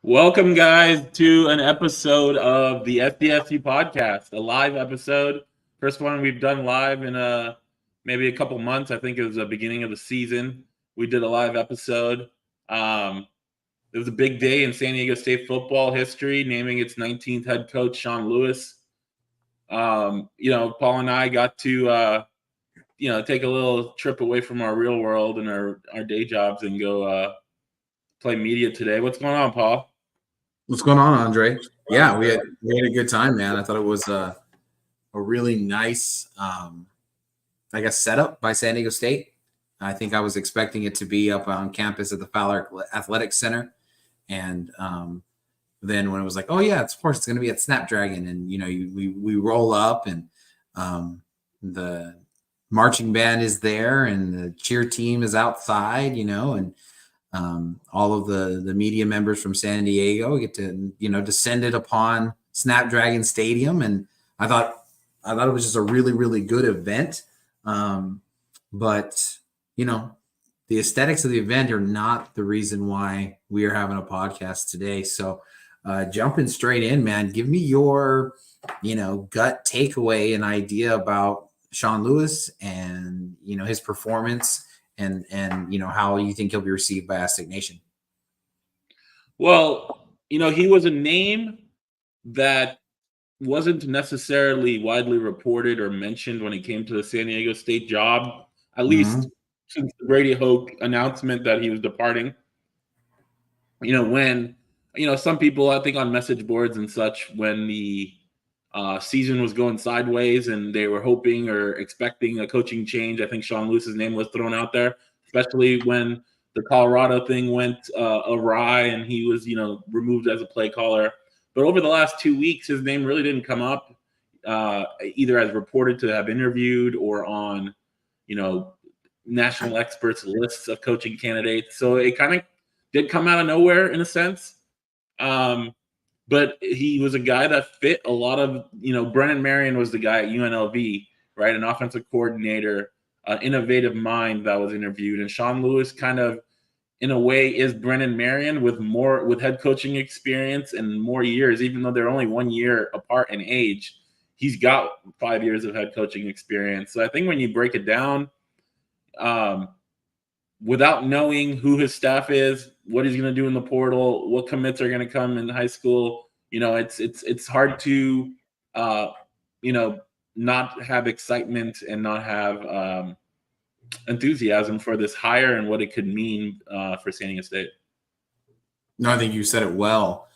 Welcome, guys, to an episode of the SDSU podcast, a live episode. First one we've done live in maybe a couple months. I think it was the beginning of the season. We did a live episode. It was a big day in San Diego State football history, naming its 19th head coach, Sean Lewis. Paul and I got to, take a little trip away from our real world and our day jobs and go play media today. What's going on, Paul? What's going on, Andre? Yeah, we had a good time, man. I thought it was a really nice, setup by San Diego State. I think I was expecting it to be up on campus at the Fowler Athletic Center, and then when it was like, oh yeah, of course it's going to be at Snapdragon, and we roll up, and the marching band is there, and the cheer team is outside, and all of the media members from San Diego get to, descended upon Snapdragon Stadium. And I thought it was just a really, really good event. But the aesthetics of the event are not the reason why we are having a podcast today. So jumping straight in, man, give me your, gut takeaway and idea about Sean Lewis and, his performance and how you think he'll be received by Aztec Nation. Well, he was a name that wasn't necessarily widely reported or mentioned when it came to the San Diego State job, at least since the Brady Hoke announcement that he was departing. When some people, I think on message boards and such, when the season was going sideways and they were hoping or expecting a coaching change, I think Sean Lewis's name was thrown out there, especially when the Colorado thing went awry and he was, removed as a play caller. But over the last 2 weeks, his name really didn't come up, either as reported to have interviewed or on, national experts lists of coaching candidates. So it kind of did come out of nowhere in a sense. But he was a guy that fit a lot of, Brennan Marion was the guy at UNLV, right? An offensive coordinator, an innovative mind that was interviewed. And Sean Lewis kind of, in a way, is Brennan Marion with head coaching experience and more years, even though they're only 1 year apart in age. He's got 5 years of head coaching experience. So I think when you break it down, without knowing who his staff is, what he's going to do in the portal, what commits are going to come in high school, it's hard to, not have excitement and not have enthusiasm for this hire and what it could mean for San Diego State. No, I think you said it well.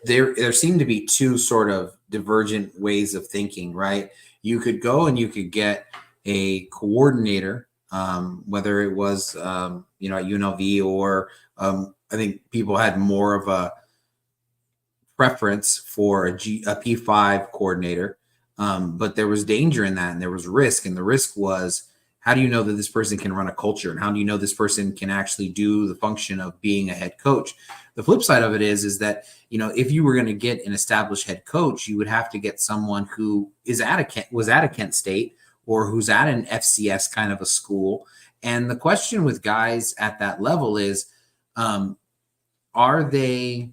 There seem to be two sort of divergent ways of thinking, right? You could go and you could get a coordinator, whether it was, at UNLV or I think people had more of a preference for a P5 coordinator. But there was danger in that and there was risk. And the risk was, how do you know that this person can run a culture? And how do you know this person can actually do the function of being a head coach? The flip side of it is that, if you were going to get an established head coach, you would have to get someone who was at a Kent State or who's at an FCS kind of a school. And the question with guys at that level is, are they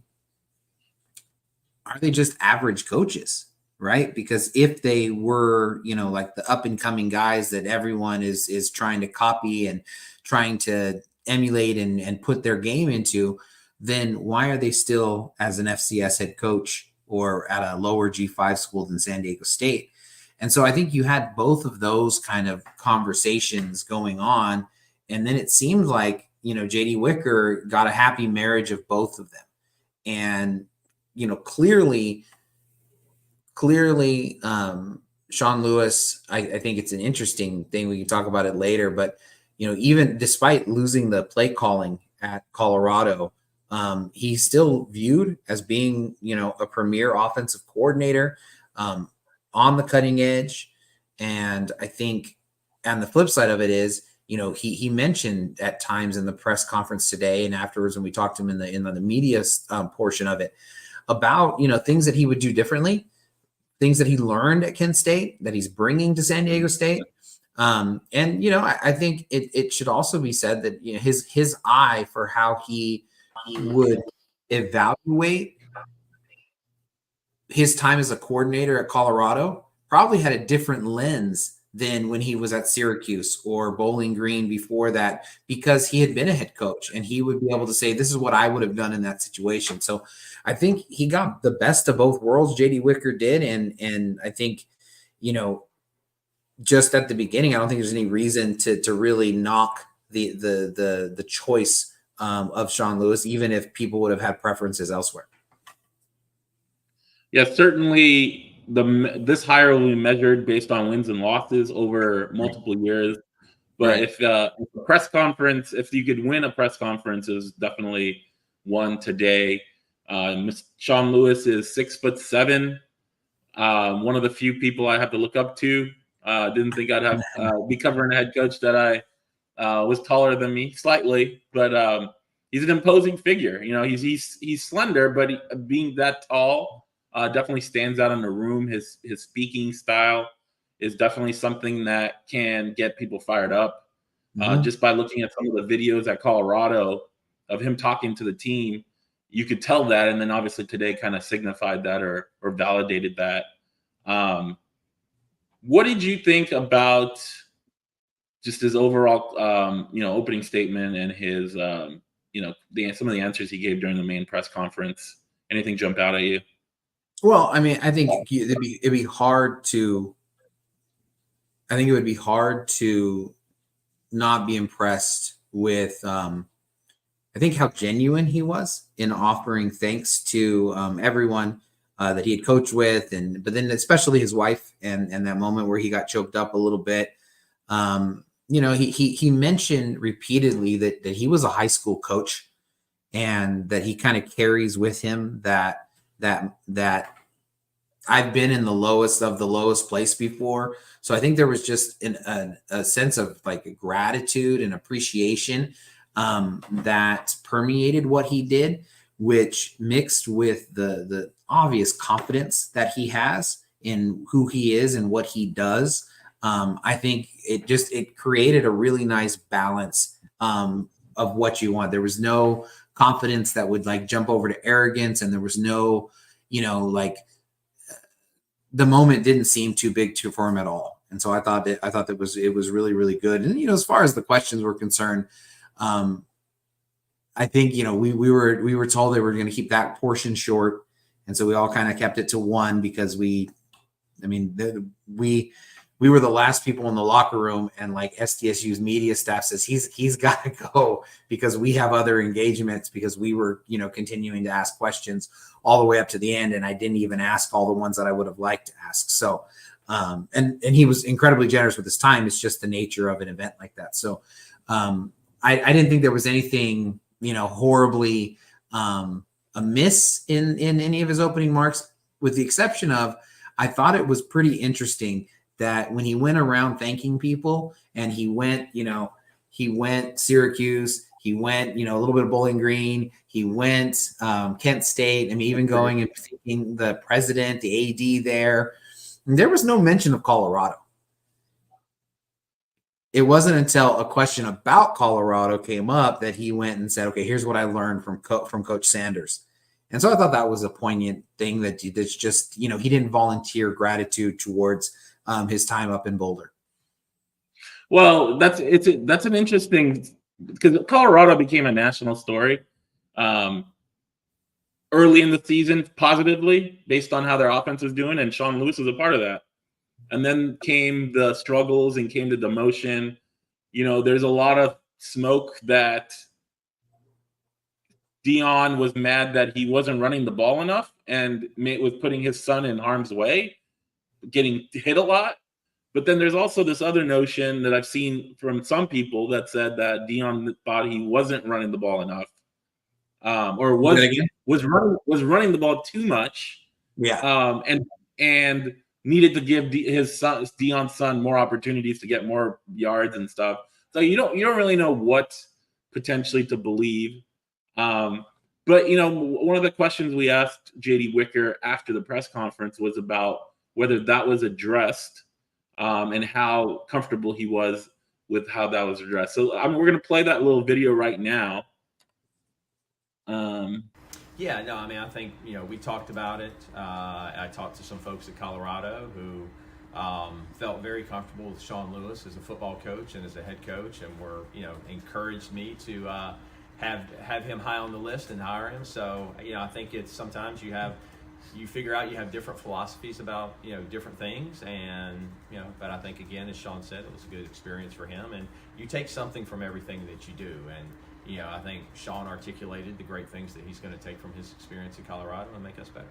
just average coaches, right? Because if they were, like the up and coming guys that everyone is trying to copy and trying to emulate and put their game into, then why are they still as an FCS head coach or at a lower G5 school than San Diego State? And so I think you had both of those kind of conversations going on. And then it seemed like, JD Wicker got a happy marriage of both of them. And, clearly, Sean Lewis, I think it's an interesting thing. We can talk about it later. But, even despite losing the play calling at Colorado, he's still viewed as being, a premier offensive coordinator, on the cutting edge. And I think, and the flip side of it is, he mentioned at times in the press conference today and afterwards when we talked to him in the media portion of it about, things that he would do differently, things that he learned at Kent State that he's bringing to San Diego State. And, I think it should also be said that, his eye for how he would evaluate his time as a coordinator at Colorado, probably had a different lens than when he was at Syracuse or Bowling Green before that, because he had been a head coach and he would be able to say, this is what I would have done in that situation. So I think he got the best of both worlds. JD Wicker did. And I think, just at the beginning, I don't think there's any reason to really knock the choice of Sean Lewis, even if people would have had preferences elsewhere. Yeah, certainly this hire will be measured based on wins and losses over multiple years. But if a press conference, if you could win a press conference, is definitely one today. Sean Lewis is 6'7". One of the few people I have to look up to. Didn't think I'd have be covering a head coach that I was taller than me slightly, but he's an imposing figure. He's slender, but being that tall definitely stands out in the room. His speaking style is definitely something that can get people fired up. Just by looking at some of the videos at Colorado of him talking to the team, you could tell that. And then obviously today kind of signified that or validated that. What did you think about just his overall, opening statement and his, some of the answers he gave during the main press conference? Anything jump out at you? Well, I mean, I think it'd be hard to. I think it would be hard to not be impressed with. I think how genuine he was in offering thanks to everyone that he had coached with, but then especially his wife, and that moment where he got choked up a little bit. He mentioned repeatedly that he was a high school coach, and that he kind of carries with him that I've been in the lowest of the lowest place before. So I think there was just a sense of like gratitude and appreciation that permeated what he did, which mixed with the obvious confidence that he has in who he is and what he does. I think it created a really nice balance of what you want. There was no confidence that would like jump over to arrogance, and there was no, the moment didn't seem too big for him at all. And so I thought it was really, really good. And, as far as the questions were concerned, I think, we were told they were going to keep that portion short. And so we all kind of kept it to one, because we were the last people in the locker room, and like SDSU's media staff says he's got to go because we have other engagements, because we were, continuing to ask questions all the way up to the end. And I didn't even ask all the ones that I would have liked to ask. So, and he was incredibly generous with his time. It's just the nature of an event like that. So, I didn't think there was anything, horribly amiss in any of his opening marks, with the exception of, I thought it was pretty interesting that when he went around thanking people, and he went Syracuse, he went, a little bit of Bowling Green, he went Kent State, even going and thanking the president, the AD there. And there was no mention of Colorado. It wasn't until a question about Colorado came up that he went and said, okay, here's what I learned from Coach Sanders. And so I thought that was a poignant thing that's just, he didn't volunteer gratitude towards his time up in Boulder. Well, that's an interesting, because Colorado became a national story early in the season, positively, based on how their offense was doing, and Sean Lewis was a part of that. And then came the struggles and came the demotion. There's a lot of smoke that Dion was mad that he wasn't running the ball enough and was putting his son in harm's way, getting hit a lot. But then there's also this other notion that I've seen from some people that said that Dion thought he wasn't running the ball enough, or was running the ball too much. Yeah. And needed to give Dion's son more opportunities to get more yards and stuff. So you don't really know what potentially to believe. But one of the questions we asked JD Wicker after the press conference was about whether that was addressed, and how comfortable he was with how that was addressed. So we're going to play that little video right now. Yeah, no, I mean, I think, we talked about it. I talked to some folks at Colorado who felt very comfortable with Sean Lewis as a football coach and as a head coach, and were, encouraged me to have him high on the list and hire him. So, I think it's sometimes you figure out you have different philosophies about, different things, and, but I think, again, as Sean said, it was a good experience for him, and you take something from everything that you do. And I think Sean articulated the great things that he's going to take from his experience in Colorado and make us better.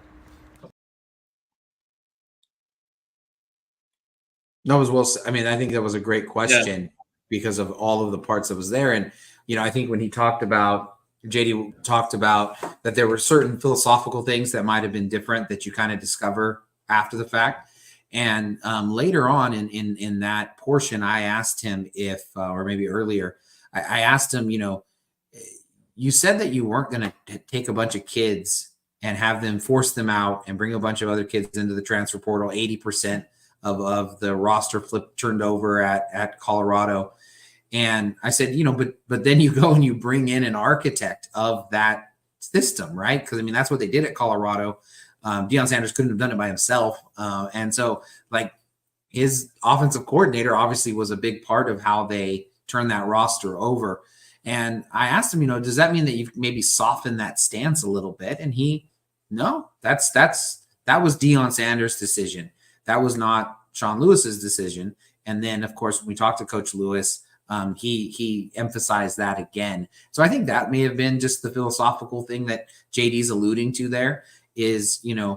No, as well. I mean, I think that was a great question because of all of the parts that was there. And, I think when JD talked about that there were certain philosophical things that might have been different that you kind of discover after the fact. And later on in that portion, I asked him or maybe earlier, I asked him, you said that you weren't going to take a bunch of kids and have them force them out and bring a bunch of other kids into the transfer portal, 80% of the roster turned over at Colorado. And I said, but then you go and you bring in an architect of that system, right? Because, I mean, that's what they did at Colorado. Deion Sanders couldn't have done it by himself. And so, his offensive coordinator obviously was a big part of how they turned that roster over. And I asked him, does that mean that you've maybe softened that stance a little bit? And no, that was Deion Sanders' decision. That was not Sean Lewis's decision. And then, of course, when we talked to Coach Lewis, he emphasized that again. So I think that may have been just the philosophical thing that JD's alluding to there is, it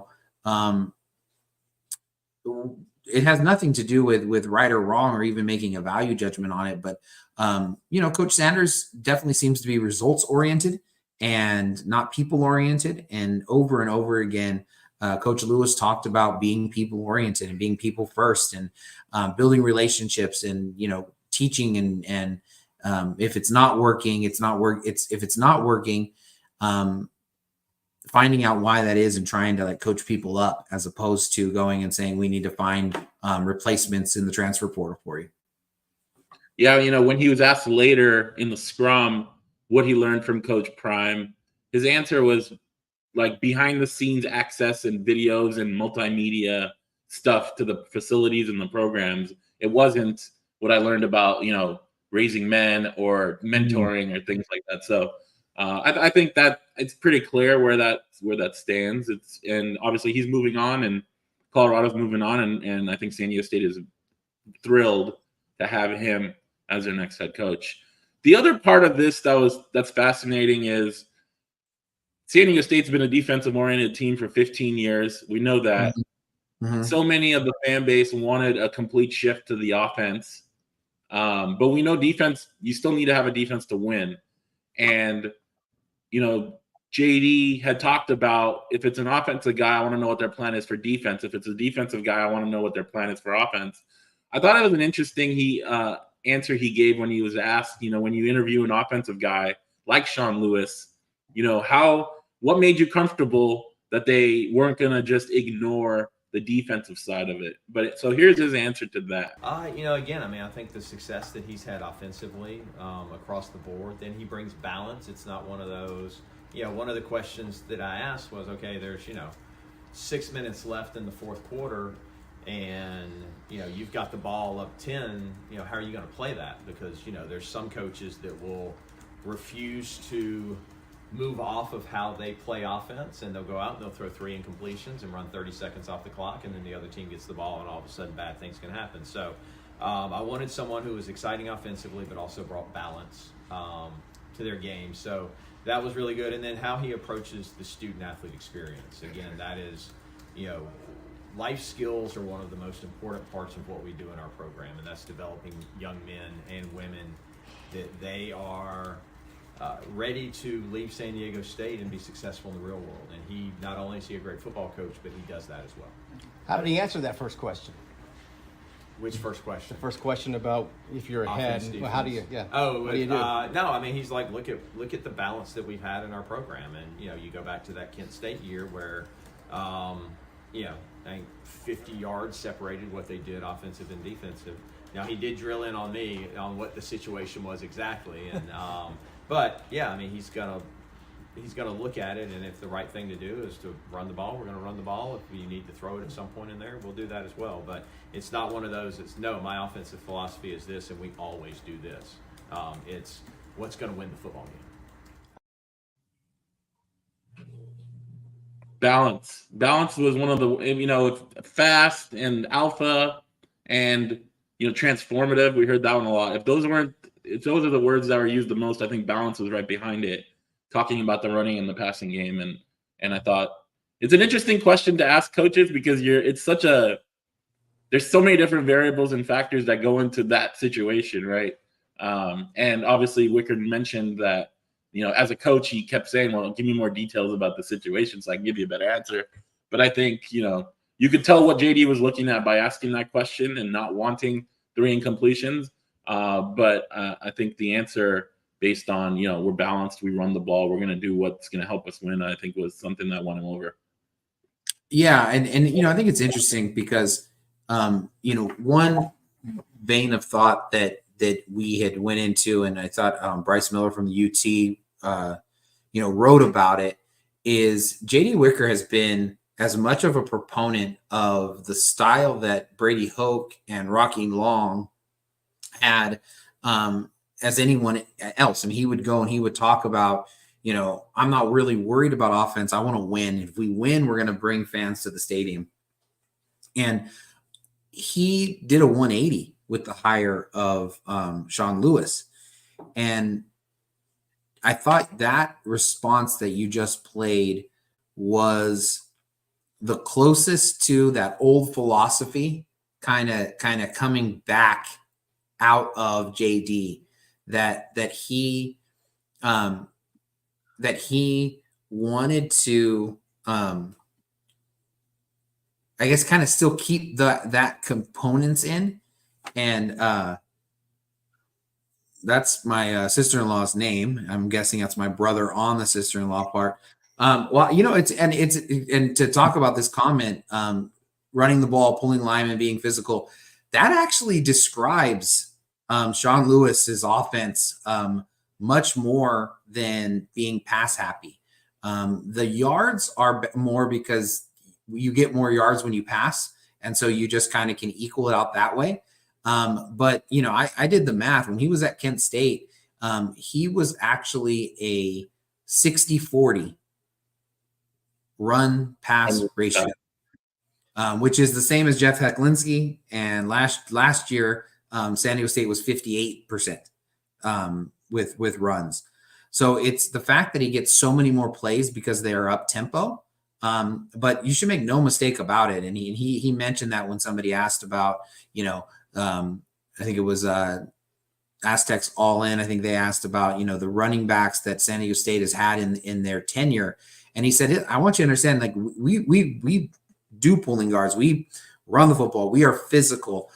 has nothing to do with right or wrong or even making a value judgment on it. But, Coach Sanders definitely seems to be results oriented and not people oriented. And over again, Coach Lewis talked about being people oriented and being people first and building relationships and, teaching and if it's not working, if it's not working, finding out why that is and trying to coach people up as opposed to going and saying we need to find replacements in the transfer portal for you. Yeah, when he was asked later in the scrum what he learned from Coach Prime, his answer was behind the scenes access and videos and multimedia stuff to the facilities and the programs. It wasn't what I learned about, raising men or mentoring or things like that. So I think that it's pretty clear where that stands. And obviously he's moving on and Colorado's moving on. And I think San Diego State is thrilled to have him as their next head coach. The other part of this that's fascinating is San Diego State's been a defensive-oriented team for 15 years. We know that. Mm-hmm. So many of the fan base wanted a complete shift to the offense. But we know defense, you still need to have a defense to win. And, JD had talked about if it's an offensive guy, I want to know what their plan is for defense. If it's a defensive guy, I want to know what their plan is for offense. I thought it was an interesting answer he gave when he was asked, when you interview an offensive guy like Sean Lewis, what made you comfortable that they weren't going to just ignore the defensive side of it? But so here's his answer to that. Again, I think the success that he's had offensively across the board, then he brings balance. It's not one of those, one of the questions that I asked was, okay, there's, 6 minutes left in the fourth quarter and, you've got the ball up 10, how are you going to play that? Because, there's some coaches that will refuse to move off of how they play offense, and they'll go out and they'll throw 3 incompletions and run 30 seconds off the clock, and then the other team gets the ball, and all of a sudden bad things can happen. So I wanted someone who was exciting offensively but also brought balance to their game. So that was really good. And then how he approaches the student-athlete experience. Again, that is, life skills are one of the most important parts of what we do in our program, and that's developing young men and women that they are ready to leave San Diego State and be successful in the real world. And he, not only is he a great football coach, but he does that as well. How did he answer that first question? Which first question? The first question about if you're ahead. Well, how do you? Yeah. Oh, what do you do? No. He's like, look at the balance that we've had in our program, and you go back to that Kent State year where, I think 50 yards separated what they did offensive and defensive. Now he did drill in on me on what the situation was exactly, and but yeah, he's got he's going to look at it, and if the right thing to do is to run the ball, we're going to run the ball. If you need to throw it at some point in there, we'll do that as well. But it's not one of those. It's no, my offensive philosophy is this, and we always do this. It's what's going to win the football game. Balance was one of the, fast and alpha and, transformative. We heard that one a lot. If those are the words that were used the most, I think balance was right behind it, talking about the running and the passing game. And I thought it's an interesting question to ask coaches, because there's so many different variables and factors that go into that situation, right? And obviously Wicker mentioned that, as a coach, he kept saying, well, give me more details about the situation so I can give you a better answer. But I think, you could tell what JD was looking at by asking that question and not wanting 3 incompletions. But I think the answer based on, we're balanced, we run the ball, we're going to do what's going to help us win, I think was something that won him over. Yeah. And I think it's interesting because, one vein of thought that we had went into, and I thought Bryce Miller from the UT, wrote about it, is JD Wicker has been as much of a proponent of the style that Brady Hoke and Rocky Long had as anyone else. And he would go and he would talk about, I'm not really worried about offense. I want to win. If we win, we're going to bring fans to the stadium. And he did a 180 with the hire of Sean Lewis. And I thought that response that you just played was the closest to that old philosophy kind of coming back out of JD, that he wanted to I guess kind of still keep that components in. And that's my sister-in-law's name. I'm guessing that's my brother on the sister-in-law part. Well, and to talk about this comment, running the ball, pulling linemen, being physical, that actually describes Sean Lewis's offense much more than being pass happy. The yards are more because you get more yards when you pass, and so you just kind of can equal it out that way. But I did the math. When he was at Kent State, he was actually a 60-40 run pass ratio, which is the same as Jeff Hecklinski. And last year, San Diego State was 58% with runs. So it's the fact that he gets so many more plays because they are up tempo. But you should make no mistake about it. And he mentioned that when somebody asked about, I think it was Aztecs All In. I think they asked about, the running backs that San Diego State has had in their tenure. And he said, I want you to understand, like, we do pulling guards. We run the football. We are physical.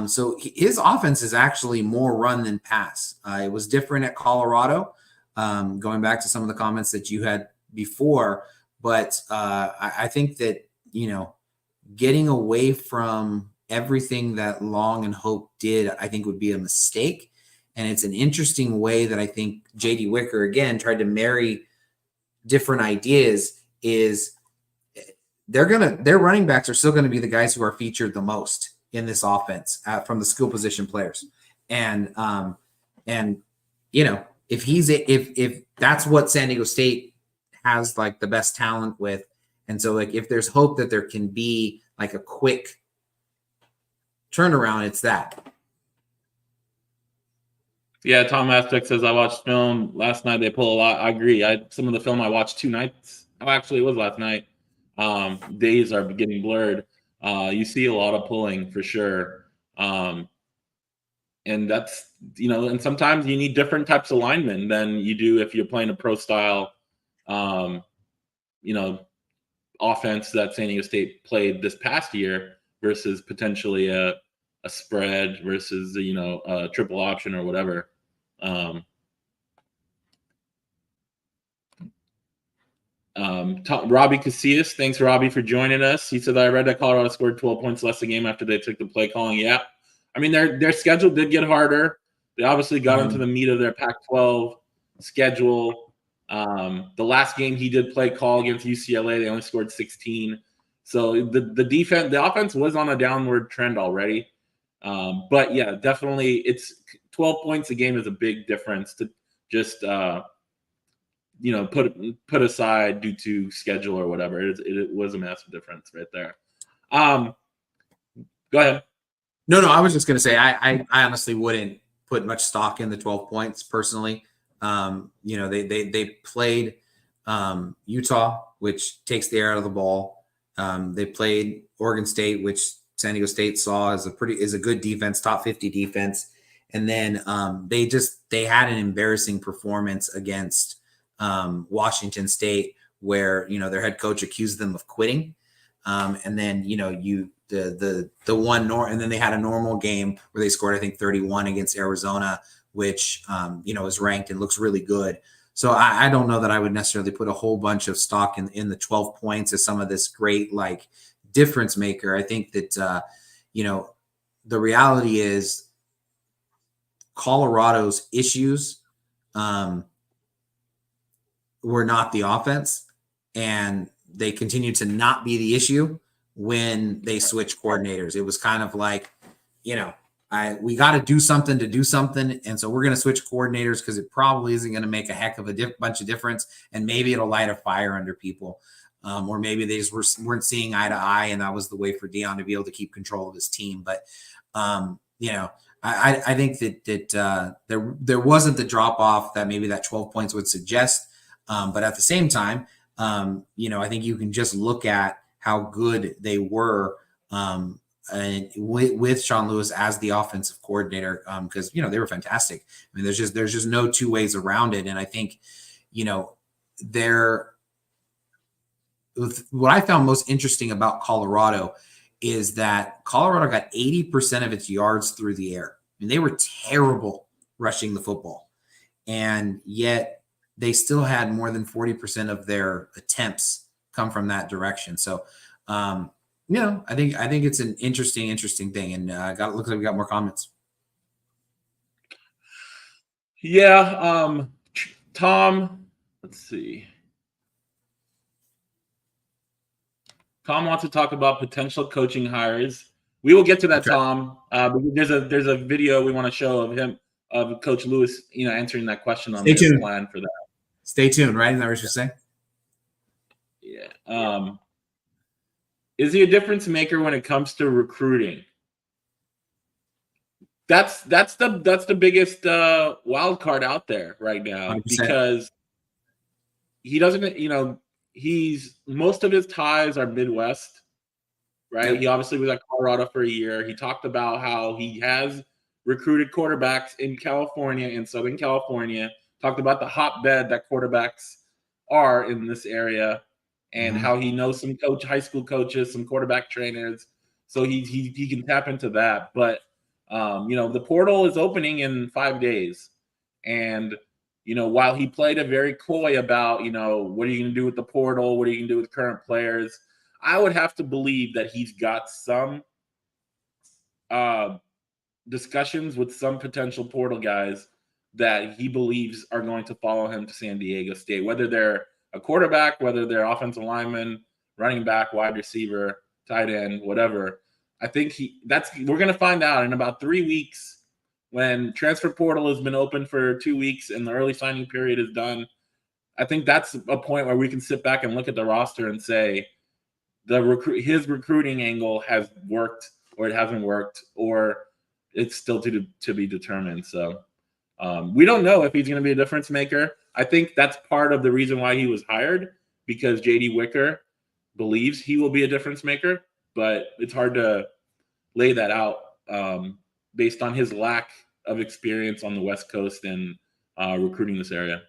So his offense is actually more run than pass. It was different at Colorado, going back to some of the comments that you had before. But I think that, getting away from everything that Long and Hope did, I think would be a mistake. And it's an interesting way that I think J.D. Wicker, again, tried to marry different ideas. Is their running backs are still going to be the guys who are featured the most in this offense from the skill position players. And if that's what San Diego State has, like, the best talent with. And so, like, if there's hope that there can be like a quick turnaround, it's that. Yeah, Tom Aztec says, I watched film last night. They pull a lot. I agree. Some of the film I watched 2 nights. Oh, actually, it was last night. Days are getting blurred. You see a lot of pulling for sure. And that's, and sometimes you need different types of linemen than you do if you're playing a pro style, offense that San Diego State played this past year versus potentially a spread versus, a triple option or whatever. Robbie Casillas, thanks, Robbie, for joining us. He said, I read that Colorado scored 12 points less a game after they took the play calling. Yeah. I mean, their schedule did get harder. They obviously got into the meat of their Pac-12 schedule. The last game he did play call against UCLA, they only scored 16. So the offense was on a downward trend already. But yeah, definitely it's 12 points a game is a big difference to just put aside due to schedule or whatever. It was a massive difference right there. Go ahead. No, I was just going to say I honestly wouldn't put much stock in the 12 points personally. They played Utah, which takes the air out of the ball. They played Oregon State, which San Diego State saw as a good defense, top 50 defense. And then they had an embarrassing performance against Washington State, where their head coach accused them of quitting. And then and then they had a normal game where they scored, I think, 31 against Arizona, which is ranked and looks really good. So I don't know that I would necessarily put a whole bunch of stock in the 12 points as some of this great like difference maker. I think that the reality is Colorado's issues were not the offense, and they continue to not be the issue when they switch coordinators. It was kind of like, we got to do something. And so we're going to switch coordinators because it probably isn't going to make a heck of a bunch of difference. And maybe it'll light a fire under people. Or maybe they just weren't seeing eye to eye, and that was the way for Deion to be able to keep control of his team. But, I think that there wasn't the drop off that maybe that 12 points would suggest. But at the same time, I think you can just look at how good they were and with Sean Lewis as the offensive coordinator, because they were fantastic. I mean, there's just no two ways around it. And I think what I found most interesting about Colorado is that Colorado got 80% of its yards through the air. I mean, they were terrible rushing the football, and yet they still had more than 40% of their attempts come from that direction. So, I think it's an interesting thing. And looks like we got more comments. Yeah. Tom, let's see. Tom wants to talk about potential coaching hires. We will get to that, okay. Tom. There's a video we want to show of Coach Lewis, answering that question on the plan for that. Stay tuned, right? Is that what you're saying? Yeah. Is he a difference maker when it comes to recruiting? That's the biggest wild card out there right now, 100%. Because he doesn't, most of his ties are Midwest, right? Yep. He obviously was at Colorado for a year. He talked about how he has recruited quarterbacks in California, in Southern California. Talked about the hotbed that quarterbacks are in this area, and how he knows some high school coaches, some quarterback trainers, so he can tap into that. But the portal is opening in 5 days, and while he played a very coy about what are you going to do with the portal, what are you going to do with current players, I would have to believe that he's got some discussions with some potential portal guys that he believes are going to follow him to San Diego State, whether they're a quarterback, whether they're offensive lineman, running back, wide receiver, tight end, whatever. I think we're going to find out in about 3 weeks when transfer portal has been open for 2 weeks and the early signing period is done. I think that's a point where we can sit back and look at the roster and say his recruiting angle has worked, or it hasn't worked, or it's still to be determined. So we don't know if he's going to be a difference maker. I think that's part of the reason why he was hired, because J.D. Wicker believes he will be a difference maker, but it's hard to lay that out based on his lack of experience on the West Coast and recruiting this area.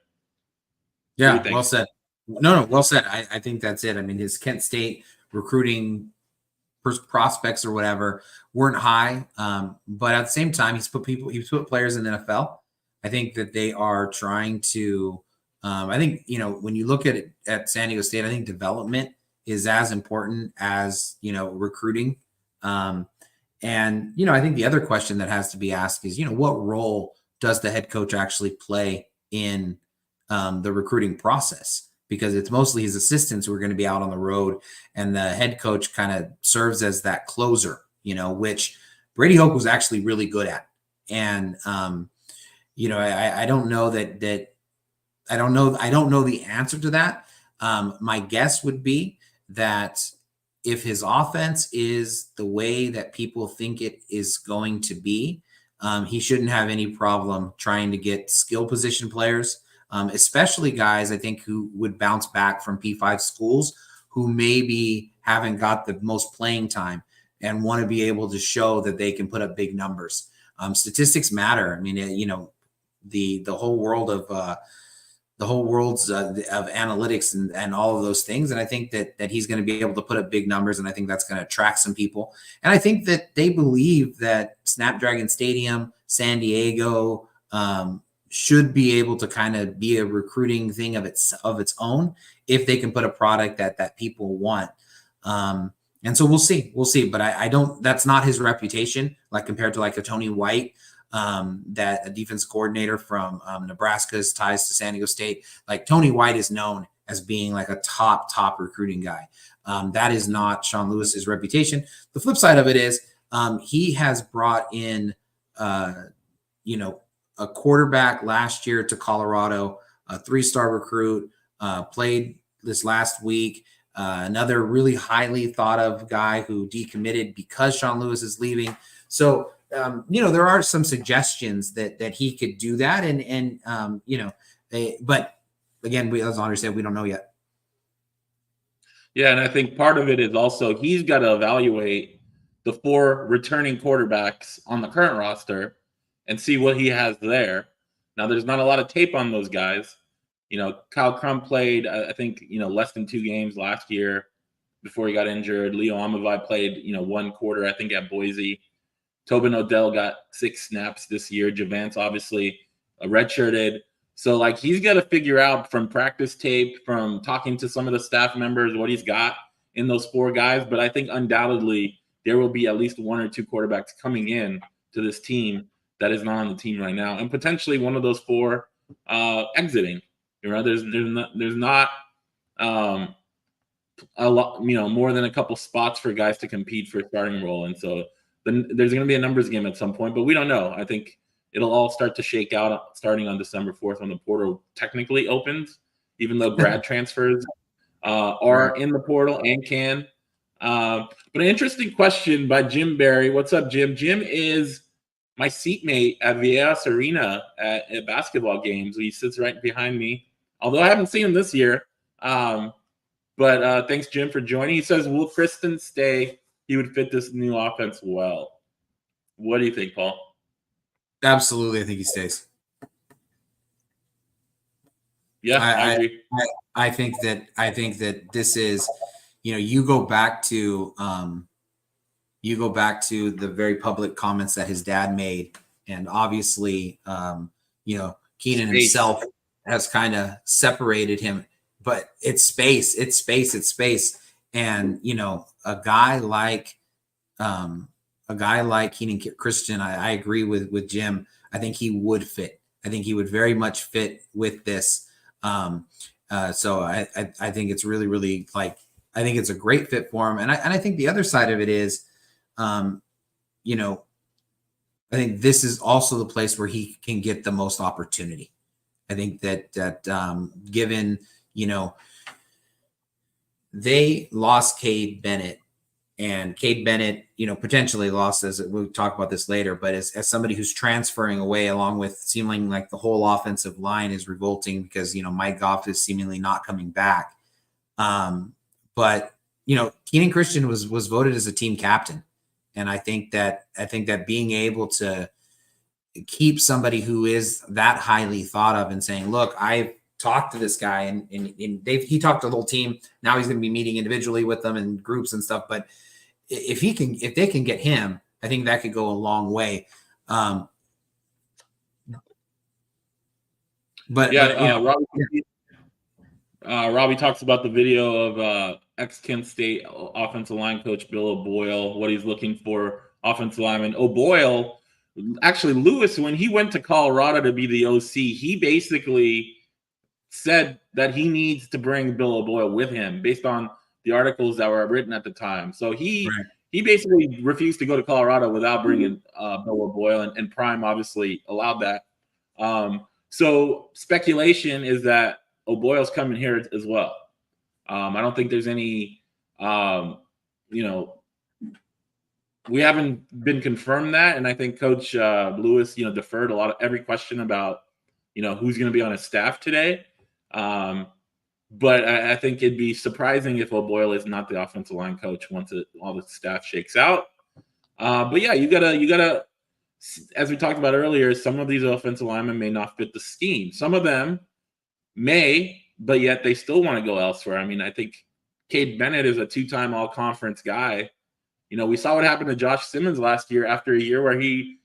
Yeah, well said. No, well said. I think that's it. I mean, his Kent State recruiting prospects or whatever weren't high, but at the same time, he's put players in the NFL. I think that they are trying to. I think when you look at it at San Diego State, I think development is as important as recruiting. And I think the other question that has to be asked is what role does the head coach actually play in the recruiting process, because it's mostly his assistants who are going to be out on the road, and the head coach kind of serves as that closer, which Brady Hoke was actually really good at. And I don't know that I don't know the answer to that. My guess would be that if his offense is the way that people think it is going to be, he shouldn't have any problem trying to get skill position players, especially guys, I think, who would bounce back from P5 schools who maybe haven't got the most playing time and want to be able to show that they can put up big numbers. Statistics matter. I mean, the whole world of analytics and all of those things. And I think that he's going to be able to put up big numbers, and I think that's going to attract some people. And I think that they believe that Snapdragon Stadium, San Diego, should be able to kind of be a recruiting thing of its own if they can put a product that people want. And so we'll see, but I don't, that's not his reputation, like compared to like a Tony White, that a defense coordinator from Nebraska's ties to San Diego State. Like Tony White is known as being like a top recruiting guy. That is not Sean Lewis's reputation. The flip side of it is he has brought in, a quarterback last year to Colorado, a 3-star recruit, played this last week. Another really highly thought of guy who decommitted because Sean Lewis is leaving. So, there are some suggestions that he could do that. But again, as Andre said, we don't know yet. Yeah. And I think part of it is also, he's got to evaluate the 4 returning quarterbacks on the current roster and see what he has there. Now, there's not a lot of tape on those guys. Kyle Crum played, I think, less than 2 games last year before he got injured. Leo Amavai played, 1 quarter, I think, at Boise. Tobin Odell got 6 snaps this year. Javance, obviously, redshirted. So, he's got to figure out from practice tape, from talking to some of the staff members, what he's got in those 4 guys. But I think undoubtedly there will be at least 1 or 2 quarterbacks coming in to this team that is not on the team right now, and potentially one of those 4 exiting. There's not a lot, more than a couple spots for guys to compete for a starting role. And so there's going to be a numbers game at some point, but we don't know. I think it'll all start to shake out starting on December 4th when the portal technically opens, even though grad transfers are in the portal and can. But an interesting question by Jim Barry. What's up, Jim? Jim is my seatmate at Viejas Arena at basketball games. He sits right behind me, although I haven't seen him this year. But thanks, Jim, for joining. He says, will Kristen stay? He would fit this new offense well. What do you think, Paul? Absolutely. I think he stays. Yeah, I agree. I think that this is, you go back to the very public comments that his dad made. And obviously, Keenan himself has kind of separated him, but it's space. And, a guy like Keenan Christian, I agree with Jim. I think he would fit. I think he would very much fit with this. So I think it's really, really I think it's a great fit for him. And I think the other side of it is, I think this is also the place where he can get the most opportunity. I think that given, they lost Cade Bennett, and Cade Bennett, potentially lost, as we'll talk about this later, but as somebody who's transferring away, along with seeming like the whole offensive line is revolting because, Mike Goff is seemingly not coming back. But, Keenan Christian was voted as a team captain. And I think that being able to keep somebody who is that highly thought of and saying, look, I've talked to this guy and he talked to the whole team. Now he's going to be meeting individually with them in groups and stuff. But if they can get him, I think that could go a long way. Robbie talks about the video of ex-Kent State offensive line coach Bill O'Boyle, what he's looking for offensive lineman. O'Boyle, actually Lewis, when he went to Colorado to be the OC, he basically said that he needs to bring Bill O'Boyle with him based on the articles that were written at the time. So he basically refused to go to Colorado without bringing Bill O'Boyle, and Prime obviously allowed that. So speculation is that O'Boyle's coming here as well. I don't think there's any, we haven't been confirmed that, and I think Coach Lewis, deferred every question about, who's going to be on his staff today. But I think it'd be surprising if O'Boyle is not the offensive line coach once all the staff shakes out. But yeah, you gotta, as we talked about earlier, some of these offensive linemen may not fit the scheme. Some of them may, but yet they still want to go elsewhere. I mean, I think Cade Bennett is a 2-time all-conference guy. We saw what happened to Josh Simmons last year after a year where he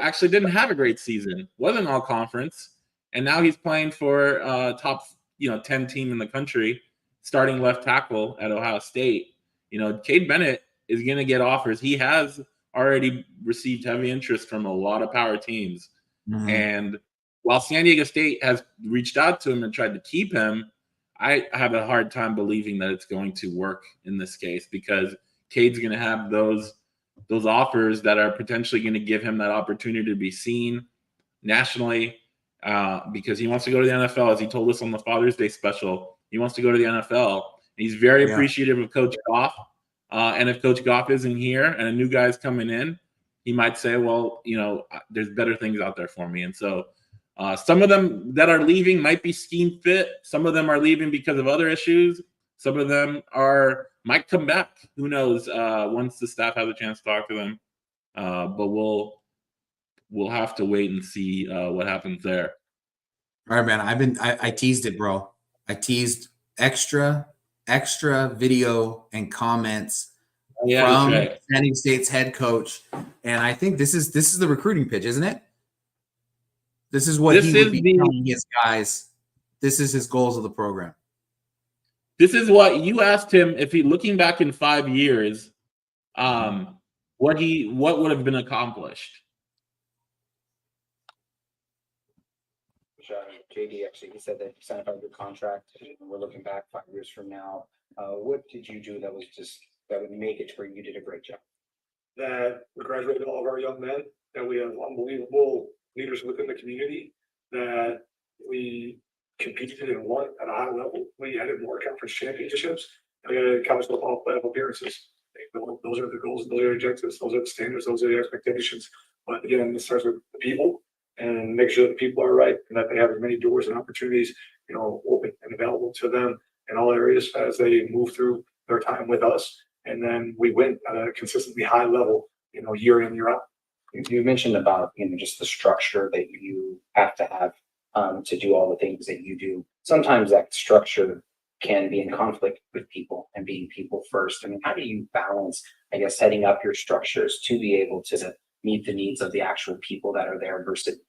actually didn't have a great season, wasn't all-conference, and now he's playing for top 10 team in the country, starting left tackle at Ohio State. Cade Bennett is going to get offers. He has already received heavy interest from a lot of power teams. Mm-hmm. And while San Diego State has reached out to him and tried to keep him, I have a hard time believing that it's going to work in this case, because Cade's going to have those offers that are potentially going to give him that opportunity to be seen nationally. Because he wants to go to the NFL, as he told us on the Father's Day special. He wants to go to the NFL. And he's very appreciative of Coach Goff. And if Coach Goff isn't here and a new guy's coming in, he might say, well, there's better things out there for me. And so some of them that are leaving might be scheme fit. Some of them are leaving because of other issues. Some of them might come back. Who knows? Once the staff has a chance to talk to them. But we'll have to wait and see what happens there. All right, man. I teased it, bro. I teased extra video and comments from San Diego State's head coach, and I think this is the recruiting pitch, isn't it? This is what he would be telling his guys. This is his goals of the program. This is what you asked him, if he, looking back in 5 years, what would have been accomplished. JD, actually, he said that you signed a 5-year contract, and we're looking back 5 years from now. What did you do that would make it to where you did a great job? That we graduated all of our young men, that we have unbelievable leaders within the community, that we competed and won at a high level. We added more conference championships, and we added college football playoff appearances. Those are the goals, those are the objectives, those are the standards, those are the expectations. But again, it starts with the people, and make sure that the people are right and that they have as many doors and opportunities, open and available to them in all areas as they move through their time with us. And then we win at a consistently high level, year in, year out. You mentioned about, just the structure that you have to have to do all the things that you do. Sometimes that structure can be in conflict with people and being people first. I mean, how do you balance, I guess, setting up your structures to be able to meet the needs of the actual people that are there versus?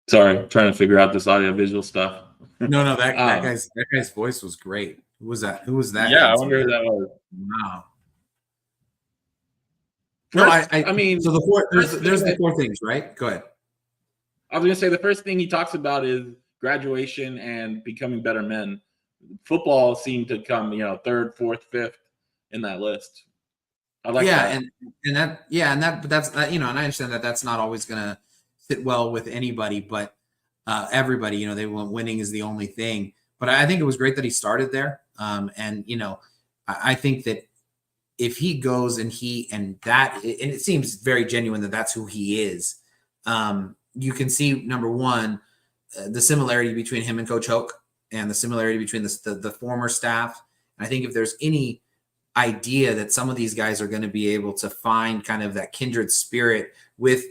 Sorry, I'm trying to figure out this audio visual stuff. No, that guy's voice was great. Who was that? Yeah, I wonder who that was. Wow. First, I mean, so there's the 4 things, right? Go ahead. I was going to say the first thing he talks about is graduation and becoming better men. Football seemed to come, 3rd, 4th, 5th in that list. I like that. But that's and I understand that that's not always going to fit well with anybody, but everybody, they want winning is the only thing. But I think it was great that he started there. I think that if he goes and it seems very genuine that that's who he is. You can see, number one, the similarity between him and Coach Hoke and the similarity between the former staff. And I think if there's any idea that some of these guys are going to be able to find kind of that kindred spirit with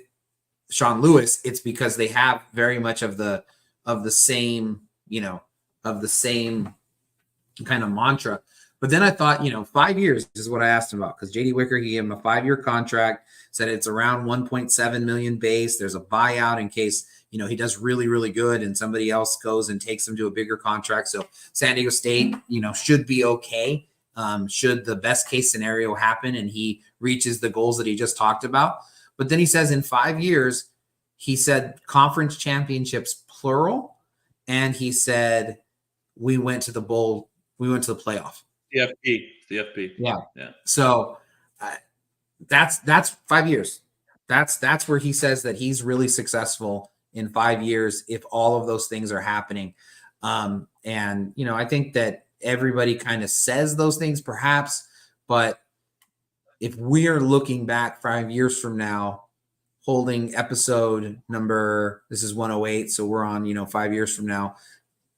Sean Lewis, it's because they have very much of the same kind of mantra. But then I thought, 5 years is what I asked him about, because JD Wicker, he gave him a 5-year contract, said it's around 1.7 million base. There's a buyout in case, he does really, really good and somebody else goes and takes him to a bigger contract. So San Diego State, should be okay. Should the best case scenario happen and he reaches the goals that he just talked about. But then he says in 5 years, he said conference championships, plural. and he said we went to the playoff. CFP. Yeah. Yeah. So that's 5 years. That's where he says that he's really successful in 5 years if all of those things are happening. And I think that everybody kind of says those things perhaps, but if we're looking back 5 years from now, holding episode number, this is 108, so we're on 5 years from now,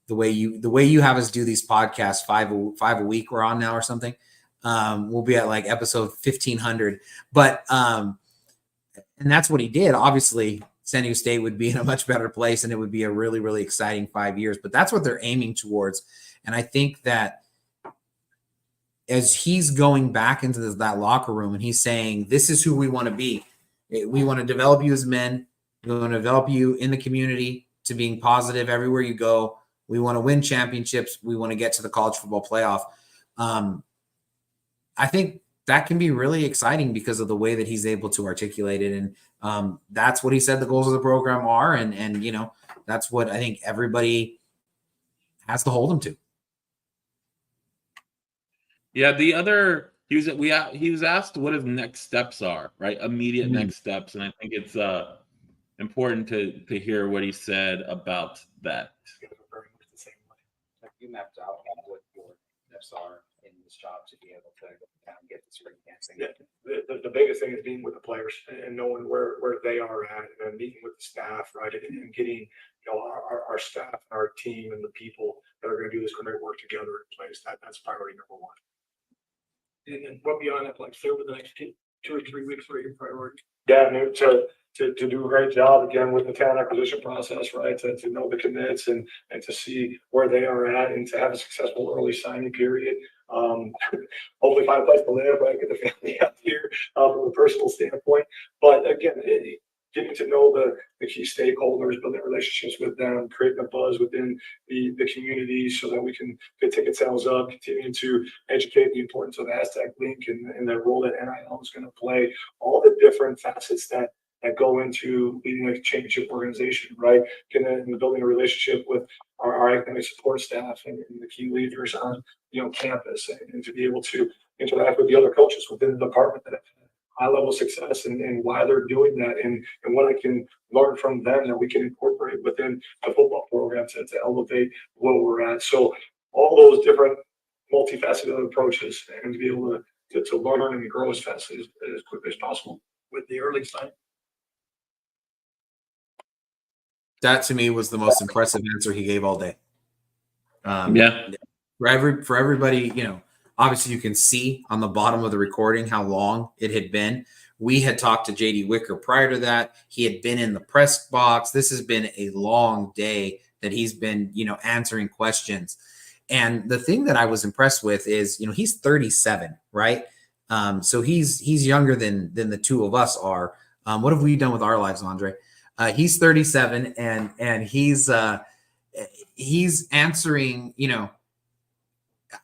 the way you have us do these podcasts, five a week we're on now or something, we'll be at like episode 1500. But and that's what he did. Obviously San Diego State would be in a much better place, and it would be a really, really exciting 5 years, but that's what they're aiming towards. And I think that as he's going back into that locker room and he's saying, this is who we want to be. We want to develop you as men. We want to develop you in the community to being positive everywhere you go. We want to win championships. We want to get to the college football playoff. I think that can be really exciting because of the way that he's able to articulate it. And that's what he said the goals of the program are. And that's what I think everybody has to hold him to. Yeah, he was asked what his next steps are, right? Immediate next steps, and I think it's important to hear what he said about that. Have you mapped out what your steps are in this job to be able to get this ring dancing? Yeah, the biggest thing is being with the players and knowing where they are at, and meeting with the staff, right, and getting our staff, our team, and the people that are going to do this great work together in place. That's priority number one. And what beyond that, like, over the next 2 or 3 weeks, what are your priorities? Yeah, to do a great job again with the talent acquisition process, right? To know the commits and to see where they are at, and to have a successful early signing period. Hopefully find a place to live, right? Get the family out here from a personal standpoint. But again, getting to know the key stakeholders, building relationships with them, creating a buzz within the community so that we can get ticket sales up, continuing to educate the importance of Aztec Link and the role that NIL is going to play, all the different facets that go into leading a championship organization, right? And building a relationship with our academic support staff and the key leaders on campus, and to be able to interact with the other coaches within the department that have high level success and why they're doing that, and what I can learn from them that we can incorporate within the football program to elevate where we're at. So all those different multifaceted approaches, and to be able to learn and grow as fast as quickly as possible with the early sign. That to me was the most impressive answer he gave all day. For everybody, obviously you can see on the bottom of the recording how long it had been. We had talked to JD Wicker prior to that. He had been in the press box. This has been a long day that he's been, answering questions. And the thing that I was impressed with is, he's 37, right? So he's younger than the two of us are. What have we done with our lives, Andre? He's 37 and he's answering,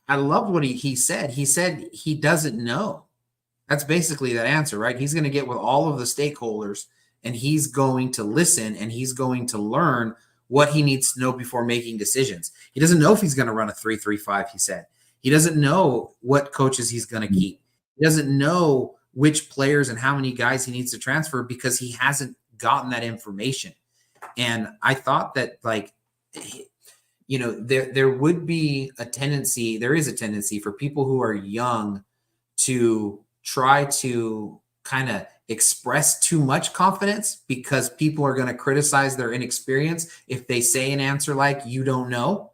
I loved what he said. He said he doesn't know. That's basically that answer, right? He's going to get with all of the stakeholders, and he's going to listen, and he's going to learn what he needs to know before making decisions. He doesn't know if he's going to run a 3-3-5, he said. He doesn't know what coaches he's going to keep. He doesn't know which players and how many guys he needs to transfer because he hasn't gotten that information. And I thought that, there would be a tendency, there is a tendency for people who are young to try to kind of express too much confidence because people are going to criticize their inexperience if they say an answer like, you don't know.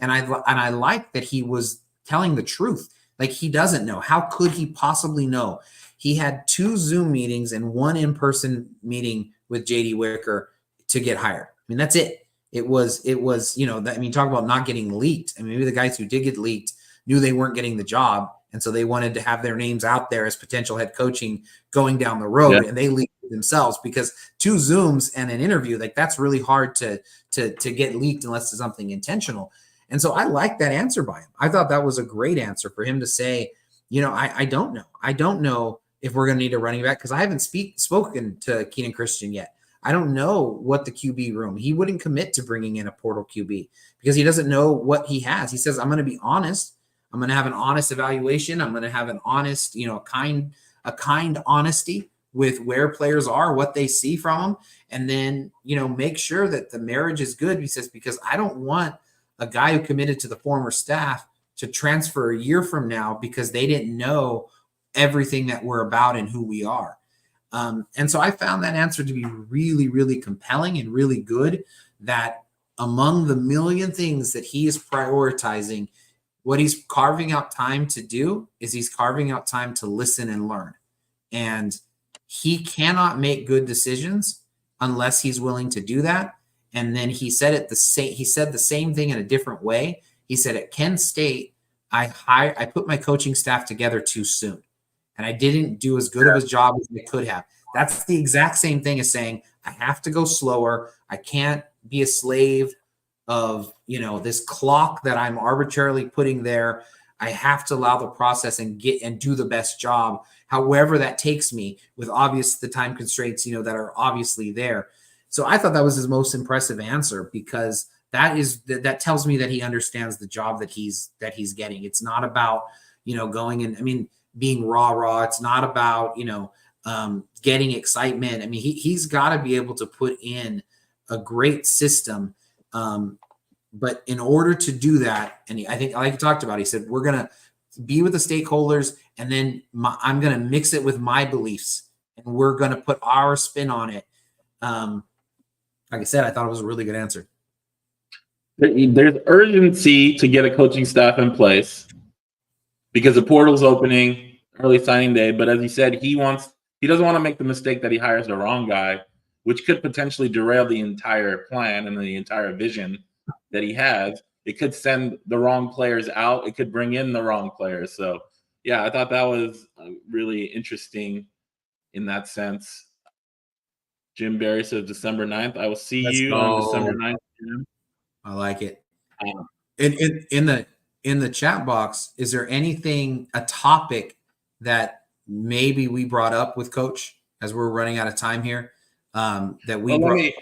And I like that he was telling the truth. Like, he doesn't know. How could he possibly know? He had 2 Zoom meetings and 1 in-person meeting with JD Wicker to get hired. I mean, that's it. It was, talk about not getting leaked. I mean, maybe the guys who did get leaked knew they weren't getting the job. And so they wanted to have their names out there as potential head coaching going down the road, and they leaked themselves because 2 Zooms and an interview, that's really hard to get leaked unless it's something intentional. And so I like that answer by him. I thought that was a great answer for him to say, I don't know. I don't know if we're going to need a running back because I haven't spoken to Keenan Christian yet. I don't know what the QB room. He wouldn't commit to bringing in a portal QB because he doesn't know what he has. He says, I'm going to be honest. I'm going to have an honest evaluation. I'm going to have an honest, a kind honesty with where players are, what they see from them, and then, make sure that the marriage is good. He says, because I don't want a guy who committed to the former staff to transfer a year from now because they didn't know everything that we're about and who we are. And so I found that answer to be really, really compelling and really good, that among the million things that he is prioritizing, what he's carving out time to do is he's carving out time to listen and learn. And he cannot make good decisions unless he's willing to do that. And then he said the same thing in a different way. He said at Kent State, I put my coaching staff together too soon, and I didn't do as good of a job as I could have. That's the exact same thing as saying I have to go slower. I can't be a slave of this clock that I'm arbitrarily putting there. I have to allow the process and do the best job, however that takes me, with the time constraints that are obviously there. So I thought that was his most impressive answer, because that tells me that he understands the job that he's getting. It's not about going and being rah. It's not about getting excitement. He's got to be able to put in a great system. But in order to do that, and I think, like he talked about, he said, we're going to be with the stakeholders, and then I'm going to mix it with my beliefs, and we're going to put our spin on it. Like I said, I thought it was a really good answer. There's urgency to get a coaching staff in place because the portal's opening, early signing day. But as he said, he doesn't want to make the mistake that he hires the wrong guy, which could potentially derail the entire plan and the entire vision that he has. It could send the wrong players out. It could bring in the wrong players. So, yeah, I thought that was really interesting in that sense. Jim Barry says December 9th. I will see you on December 9th, Jim. I like it. In the chat box, is there a topic that maybe we brought up with Coach as we're running out of time here? That we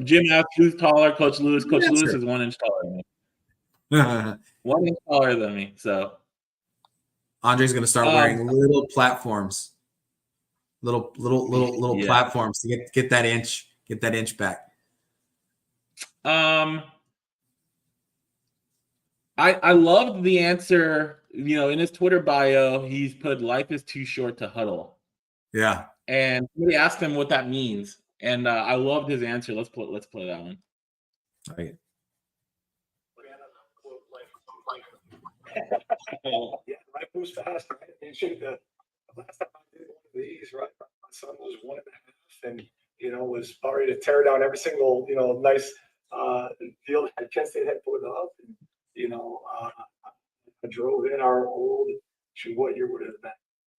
Jim asked who's taller, Coach Lewis. Coach Lewis is 1 inch taller than me. 1 inch taller than me. So Andre's going to start wearing little platforms, little platforms to get that inch back. I loved the answer. In his Twitter bio, he's put "Life is too short to huddle." Yeah. And somebody asked him what that means, and I loved his answer. Let's play that one. All right. Yeah, life moves fast, right? The last time I did one of these, right? My son was 1.5, and was about ready to tear down every single nice deal that Kent State had put up. And, I drove in our old, what year would it have been?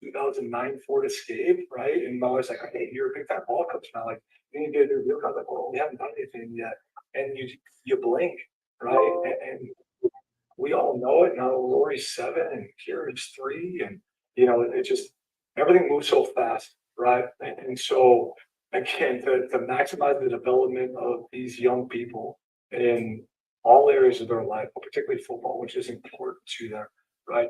2009 Ford Escape, right? And my wife's like, "Hey, you're a big time ball coach now. Like, you need to get a new deal." I was like, "Well, we haven't done anything yet." And you blink, right? And we all know it now. Lori's 7 and Kieran's 3, and it just, everything moves so fast, right? And so again, to maximize the development of these young people in all areas of their life, but particularly football, which is important to them, right?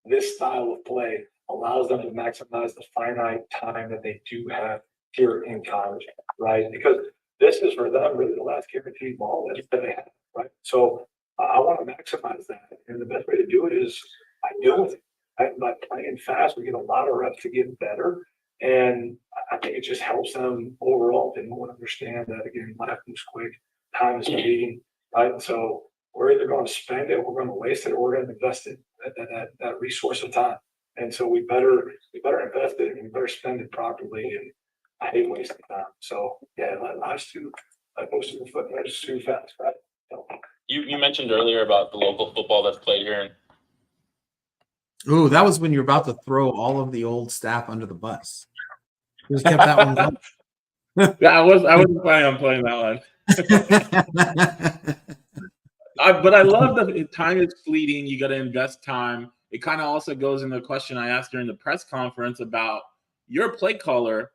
This style of play allows them to maximize the finite time that they do have here in college, right? Because this is for them really the last guaranteed ball that they have, right? So I want to maximize that, and the best way to do it is by doing it. Right? By playing fast, we get a lot of reps to get better, and I think it just helps them overall. They won't understand that, again, life moves quick, time is fleeting, right? So we're either going to spend it, we're going to waste it, or we're going to invest it, that resource of time. And so we better invest it, and we better spend it properly. And I hate wasting time. So yeah, life's too, like most of the football, it's too fast, right? So, You mentioned earlier about the local football that's played here. Ooh, that was when you were about to throw all of the old staff under the bus. Just kept that one going. Yeah, I wasn't planning on playing that one. But I love that time is fleeting. You got to invest time. It kind of also goes into the question I asked during the press conference about your play caller.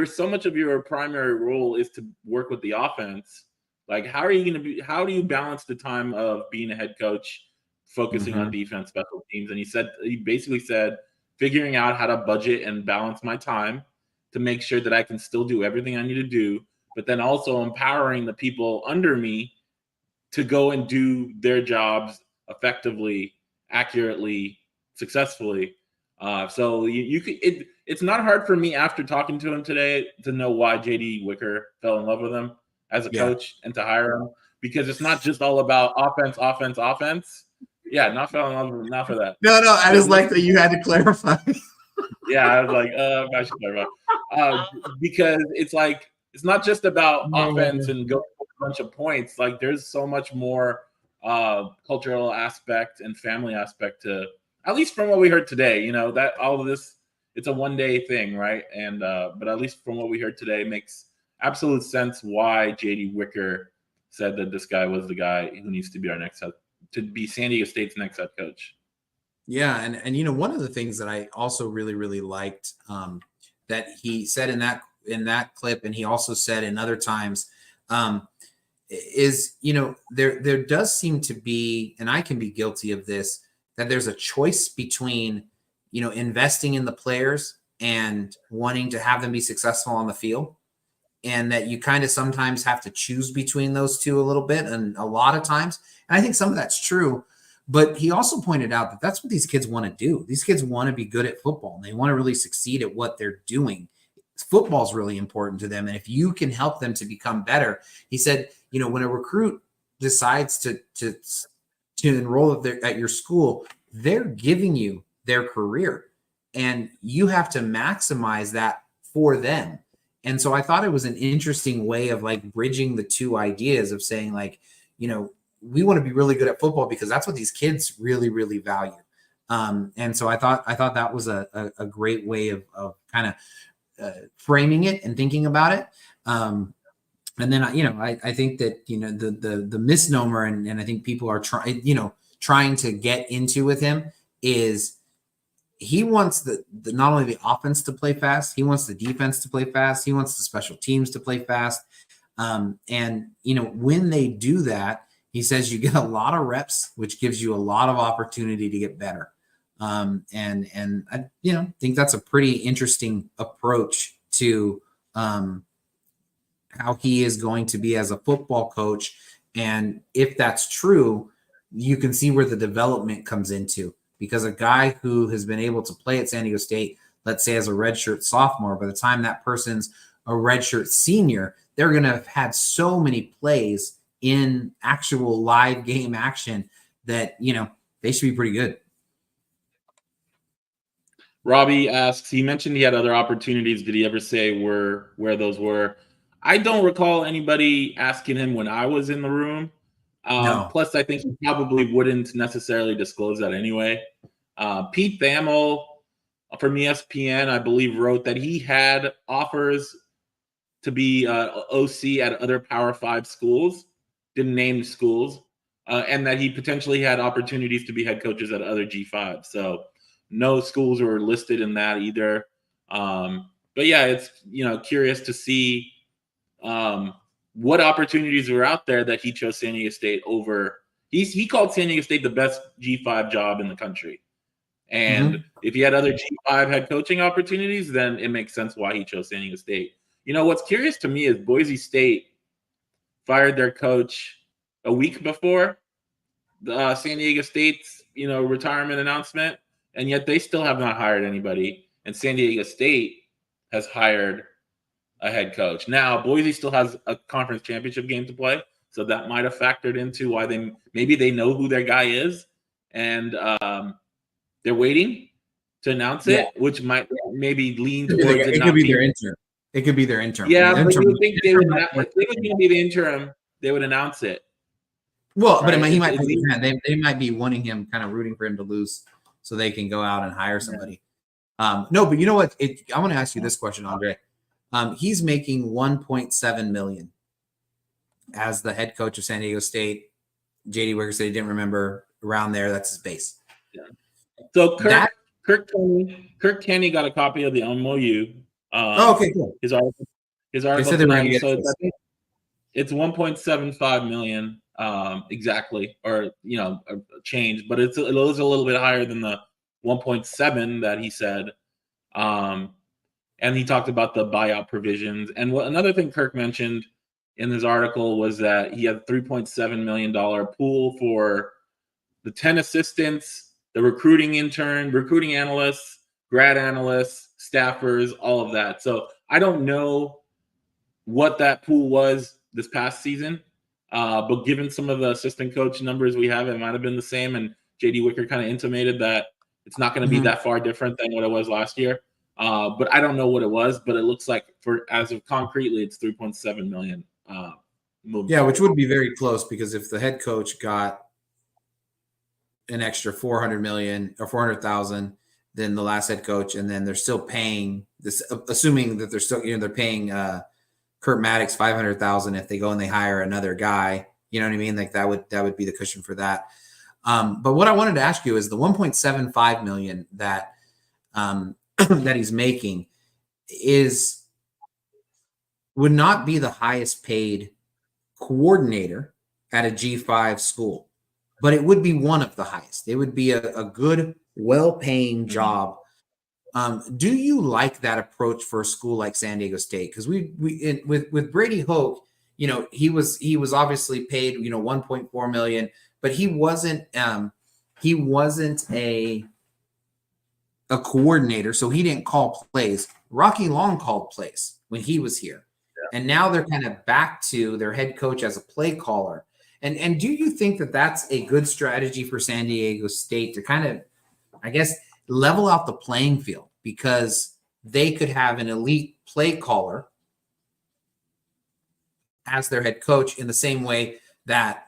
so much of your primary role is to work with the offense. Like, how do you balance the time of being a head coach, focusing on defense, special teams? And he basically said, figuring out how to budget and balance my time to make sure that I can still do everything I need to do, but then also empowering the people under me to go and do their jobs effectively, accurately, successfully. So it's not hard for me after talking to him today to know why JD Wicker fell in love with him as a coach and to hire him, because it's not just all about offense. Yeah, not fell in love with him, not for that. No, I just like that you had to clarify. Yeah, I was like, I should clarify. Because it's like, it's not just about offense and go for a bunch of points. Like, there's so much more cultural aspect and family aspect to, at least from what we heard today, that all of this, it's a one-day thing, right? And but at least from what we heard today, makes absolute sense why JD Wicker said that this guy was the guy who needs to be to be San Diego State's next head coach. Yeah, and one of the things that I also really, really liked that he said in that clip, and he also said in other times, is there does seem to be, and I can be guilty of this, that there's a choice between investing in the players and wanting to have them be successful on the field, and that you kind of sometimes have to choose between those two a little bit, and a lot of times, and I think some of that's true. But he also pointed out that that's what these kids want to do. These kids want to be good at football, and they want to really succeed at what they're doing. Football is really important to them. And if you can help them to become better, he said, when a recruit decides to enroll at your school, they're giving you their career, and you have to maximize that for them. And so I thought it was an interesting way of like bridging the two ideas of saying, like, we want to be really good at football because that's what these kids really, really value. And so I thought that was a great way of kind of framing it and thinking about it. And then, I think that, the misnomer, and I think people are trying to get into with him, is he wants the not only the offense to play fast, he wants the defense to play fast. He wants the special teams to play fast. And, when they do that, he says you get a lot of reps, which gives you a lot of opportunity to get better. And I, think that's a pretty interesting approach to how he is going to be as a football coach. And if that's true, you can see where the development comes into, because a guy who has been able to play at San Diego State, let's say as a redshirt sophomore, by the time that person's a redshirt senior, they're going to have had so many plays in actual live game action that, they should be pretty good. Robbie asks, he mentioned he had other opportunities. Did he ever say where those were? I don't recall anybody asking him when I was in the room. No. Plus, I think he probably wouldn't necessarily disclose that anyway. Pete Thamel from ESPN, I believe, wrote that he had offers to be OC at other Power 5 schools, didn't name schools, and that he potentially had opportunities to be head coaches at other G5. So no schools were listed in that either. But yeah, it's curious to see what opportunities were out there that he chose San Diego State over. He called San Diego State the best G5 job in the country. And if he had other G5 head coaching opportunities, then it makes sense why he chose San Diego State. What's curious to me is Boise State fired their coach a week before the San Diego State's, retirement announcement, and yet they still have not hired anybody. And San Diego State has hired a head coach. Now, Boise still has a conference championship game to play, so that might have factored into why they know who their guy is, and they're waiting to announce it, which might maybe lean towards it could be their interim. It could be their interim. Yeah, but you would think they would not. If they were going to be the interim, they would announce it. Well, right? But he might be. They might be wanting him, kind of rooting for him to lose, so they can go out and hire somebody. No, but you know what? I want to ask you this question, Andre. He's making $1.7 million as the head coach of San Diego State. JD Wicker said he didn't remember, around there. That's his base. Yeah. So Kirk Kenney got a copy of the MOU. Okay, cool. His article They said they were going to tonight. get So it. it's 1.75 million exactly, or a change, but it is a little bit higher than the 1.7 that he said. And he talked about the buyout provisions. And another thing Kirk mentioned in his article was that he had $3.7 million pool for the 10 assistants, the recruiting analysts, grad analysts, staffers, all of that. So I don't know what that pool was this past season, but given some of the assistant coach numbers we have, it might have been the same. And JD Wicker kind of intimated that it's not going to be that far different than what it was last year. But I don't know what it was, but it looks like as of concretely, it's 3.7 million. Which would be very close, because if the head coach got an extra 400 million or 400,000 than the last head coach, and then they're still paying this, assuming that they're still, they're paying Kurt Maddox 500,000 if they go and they hire another guy, you know what I mean? Like that would be the cushion for that. But what I wanted to ask you is the 1.75 million that that he's making would not be the highest paid coordinator at a G5 school, but it would be one of the highest. It would be a good, well-paying job. Do you like that approach for a school like San Diego State? Because with Brady Hoke, he was obviously paid 1.4 million, but he wasn't a coordinator, so he didn't call plays. Rocky Long called plays when he was here. And now they're kind of back to their head coach as a play caller. And do you think that that's a good strategy for San Diego State to kind of, I guess, level out the playing field, because they could have an elite play caller as their head coach in the same way that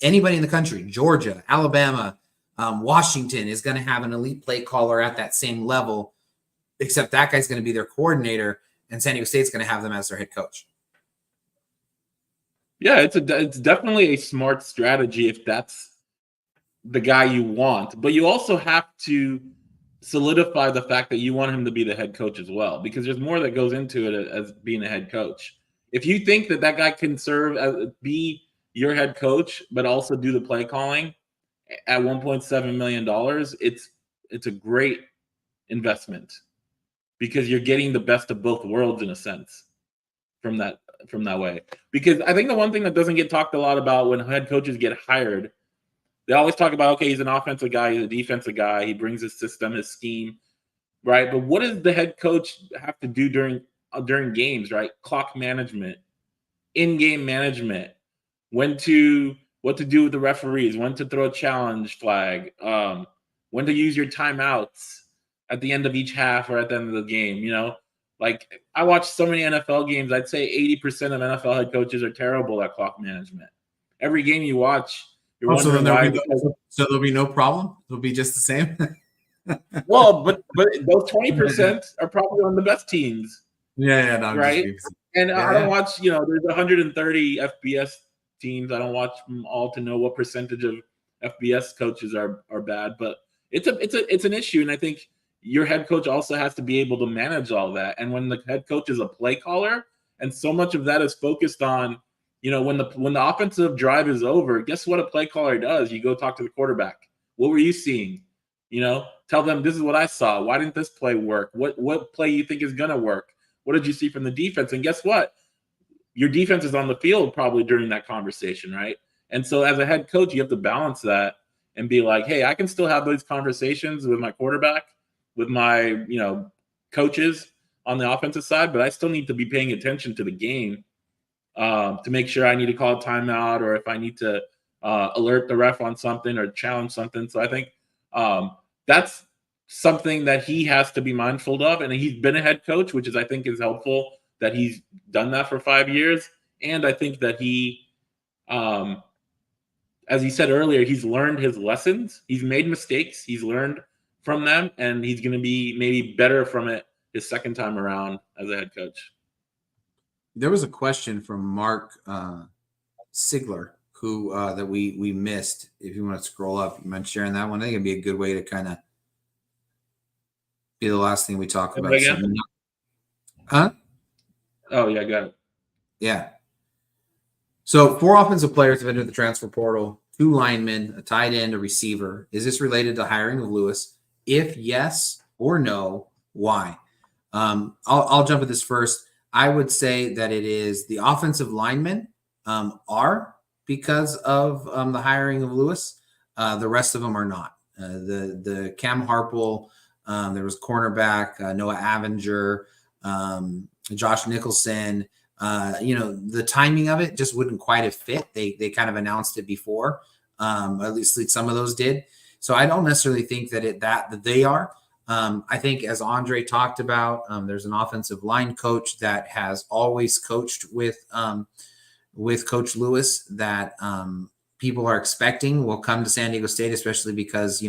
anybody in the country, Georgia, Alabama, Washington, is going to have an elite play caller at that same level, except that guy's going to be their coordinator, and San Diego State's going to have them as their head coach. Yeah, it's definitely a smart strategy if that's the guy you want, but you also have to solidify the fact that you want him to be the head coach as well, because there's more that goes into it as being a head coach. If you think that guy can be your head coach, but also do the play calling at $1.7 million, it's a great investment, because you're getting the best of both worlds in a sense from that way. Because I think the one thing that doesn't get talked a lot about when head coaches get hired, they always talk about, okay, he's an offensive guy, he's a defensive guy, he brings his system, his scheme, right? But what does the head coach have to do during games, right? Clock management, in-game management, what to do with the referees, when to throw a challenge flag, when to use your timeouts at the end of each half or at the end of the game. Like, I watch so many NFL games, I'd say 80% of NFL head coaches are terrible at clock management. Every game you watch, you're wondering why. So there'll be no problem? It'll be just the same? Well, but those 20% are probably on the best teams. Yeah, right? And I don't watch, there's 130 FBS teams. I don't watch them all to know what percentage of FBS coaches are bad, but it's an issue. And I think your head coach also has to be able to manage all that. And when the head coach is a play caller, and so much of that is focused on, when the offensive drive is over, guess what a play caller does? You go talk to the quarterback. What were you seeing? Tell them, this is what I saw. Why didn't this play work? What play you think is going to work? What did you see from the defense? And guess what? Your defense is on the field probably during that conversation, right? And so as a head coach, you have to balance that and be like, hey, I can still have those conversations with my quarterback, with my, coaches on the offensive side, but I still need to be paying attention to the game to make sure I need to call a timeout, or if I need to alert the ref on something or challenge something. So I think that's something that he has to be mindful of. And he's been a head coach, which I think is helpful that he's done that for 5 years. And I think that he, as he said earlier, he's learned his lessons. He's made mistakes. He's learned from them, and he's going to be maybe better from it his second time around as a head coach. There was a question from Mark Sigler, who that we missed. If you want to scroll up, you mind sharing that one? I think it'd be a good way to kind of be the last thing we talk about. Huh? Oh yeah, got it. Yeah. So 4 offensive players have entered the transfer portal, 2 linemen, a tight end, a receiver. Is this related to hiring of Lewis? If yes or no, why? I'll jump at this first. I would say that it is the offensive linemen are because of the hiring of Lewis. The rest of them are not. The Cam Harpel, there was cornerback, Noah Avenger, Josh Nicholson. The timing of it just wouldn't quite have fit. They kind of announced it before, at least some of those did. So I don't necessarily think that they are. I think, as Andre talked about, there's an offensive line coach that has always coached with Coach Lewis that people are expecting will come to San Diego State, especially because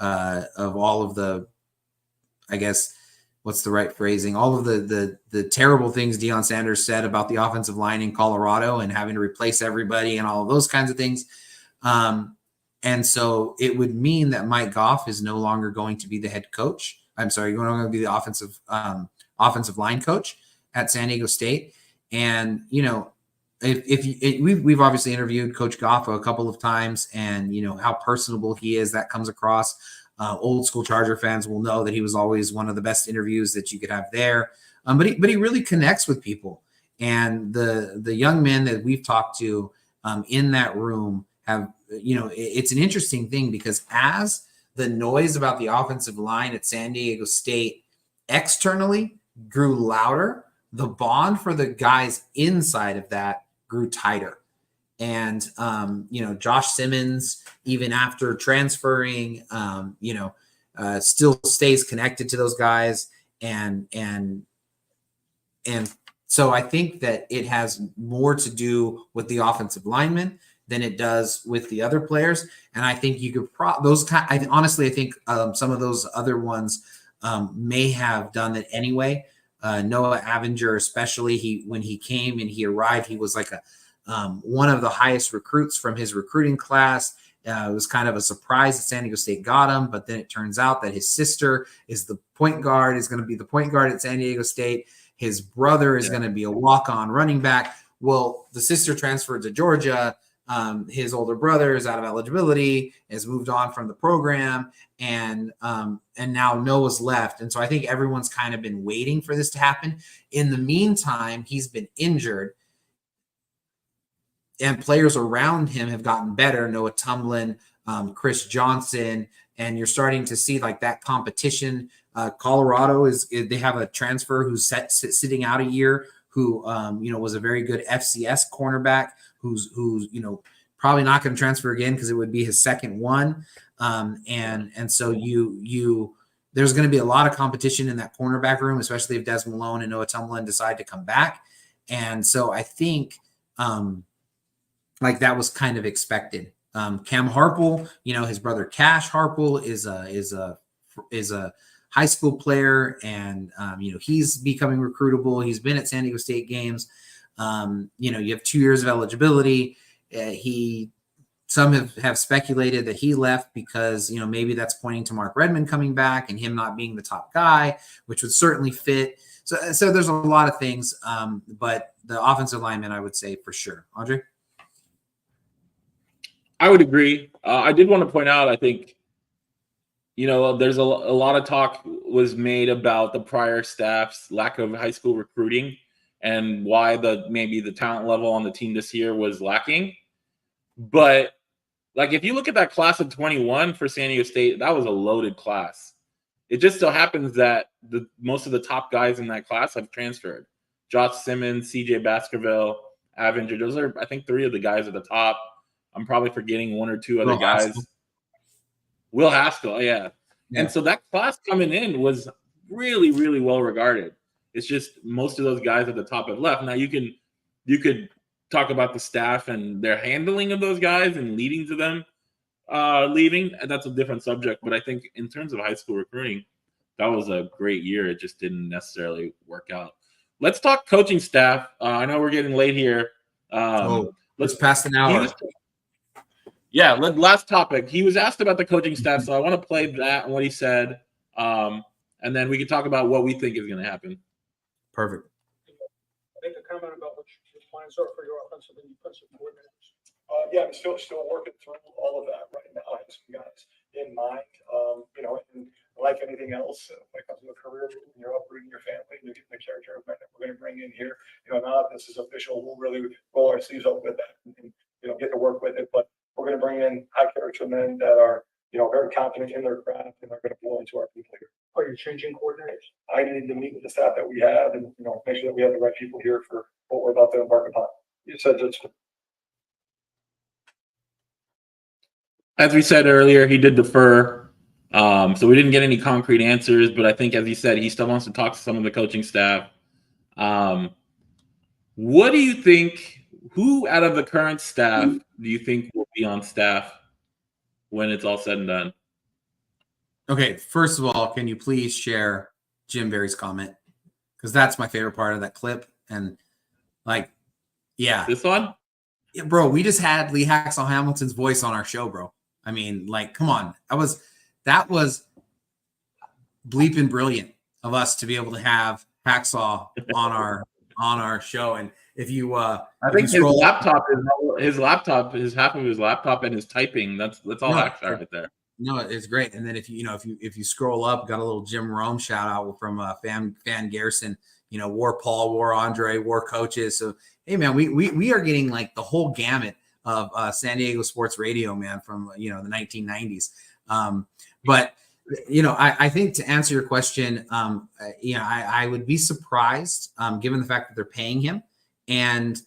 of all of the, I guess, what's the right phrasing? All of the terrible things Deion Sanders said about the offensive line in Colorado and having to replace everybody and all of those kinds of things. And so it would mean that Mike Goff is no longer going to be the head coach. I'm sorry, you're going to be the offensive line coach at San Diego State. And, we've obviously interviewed Coach Goff a couple of times, and, how personable he is, that comes across. Old school Charger fans will know that he was always one of the best interviews that you could have there. But he really connects with people. And the young men that we've talked to in that room have, it's an interesting thing because as the noise about the offensive line at San Diego State externally grew louder, the bond for the guys inside of that grew tighter. And, Josh Simmons, even after transferring, still stays connected to those guys. And so I think that it has more to do with the offensive linemen than it does with the other players. And I think you could honestly, I think some of those other ones may have done it anyway. Noah Avenger, especially, when he came and he arrived, he was like one of the highest recruits from his recruiting class. It was kind of a surprise that San Diego State got him, but then it turns out that his sister is the point guard, is going to be the point guard at San Diego State. His brother is going to be a walk-on running back. Well, the sister transferred to Georgia. His older brother is out of eligibility, has moved on from the program, and now Noah's left. And so I think everyone's kind of been waiting for this to happen. In the meantime, he's been injured, and players around him have gotten better. Noah Tumlin, Chris Johnson, and you're starting to see like that competition. Colorado they have a transfer who's sitting out a year, who was a very good FCS cornerback, who's probably not going to transfer again because it would be his second one. And so there's going to be a lot of competition in that cornerback room, especially if Des Malone and Noah Tumlin decide to come back. And so I think that was kind of expected. Cam Harpel, his brother Cash Harpel is a high school player, and he's becoming recruitable. He's been at San Diego State games. You have 2 years of eligibility. Some have speculated that he left because maybe that's pointing to Mark Redmond coming back and him not being the top guy, which would certainly fit. So there's a lot of things, but the offensive lineman, I would say for sure. Andre? I would agree. I did want to point out, I think, there's a lot of talk was made about the prior staff's lack of high school recruiting and why maybe the talent level on the team this year was lacking. But if you look at that class of 21 for San Diego State, that was a loaded class. It just so happens that most of the top guys in that class have transferred. Josh Simmons, CJ Baskerville, Avenger. Those are, I think, 3 of the guys at the top. I'm probably forgetting 1 or 2 other guys. Haskell. Will Haskell, yeah. And so that class coming in was really, really well regarded. It's just most of those guys at the top have left. Now you could talk about the staff and their handling of those guys and leading to them leaving. That's a different subject. But I think in terms of high school recruiting, that was a great year. It just didn't necessarily work out. Let's talk coaching staff. I know we're getting late here. Let's pass an hour. Yeah, last topic. He was asked about the coaching staff, so I want to play that and what he said, and then we can talk about what we think is going to happen. Perfect. Make a comment about what your plans are for your offensive and defensive coordinators. Yeah, I'm still working through all of that right now. I have some guys in mind. And like anything else, when it comes to a career move, you're uprooting your family, you're getting the character of men that we're going to bring in here. Now that this is official, we'll really roll our sleeves up with that and get to work with it. But we're going to bring in high character men that are very confident in their craft and are going to blow into our people here. Are you changing coordinators? I need to meet with the staff that we have and make sure that we have the right people here for what we're about to embark upon. You said that's. As we said earlier, he did defer, so we didn't get any concrete answers. But I think, as he said, he still wants to talk to some of the coaching staff. What do you think? Who out of the current staff do you think will be on staff when it's all said and done? Okay, first of all, can you please share Jim Barry's comment? Because that's my favorite part of that clip. And yeah. This one? Yeah, bro, we just had Lee Hacksaw Hamilton's voice on our show, bro. I mean, come on. That was bleeping brilliant of us to be able to have Hacksaw on our show. And if you I think his laptop is half of his laptop and his typing. That's all Hacksaw right there. No, it's great. And then if you scroll up, got a little Jim Rome shout out from Fan Garrison, War Paul, War Andre, War Coaches. So hey man, we are getting the whole gamut of San Diego sports radio, man, from the 1990s. But I think to answer your question, I would be surprised, given the fact that they're paying him and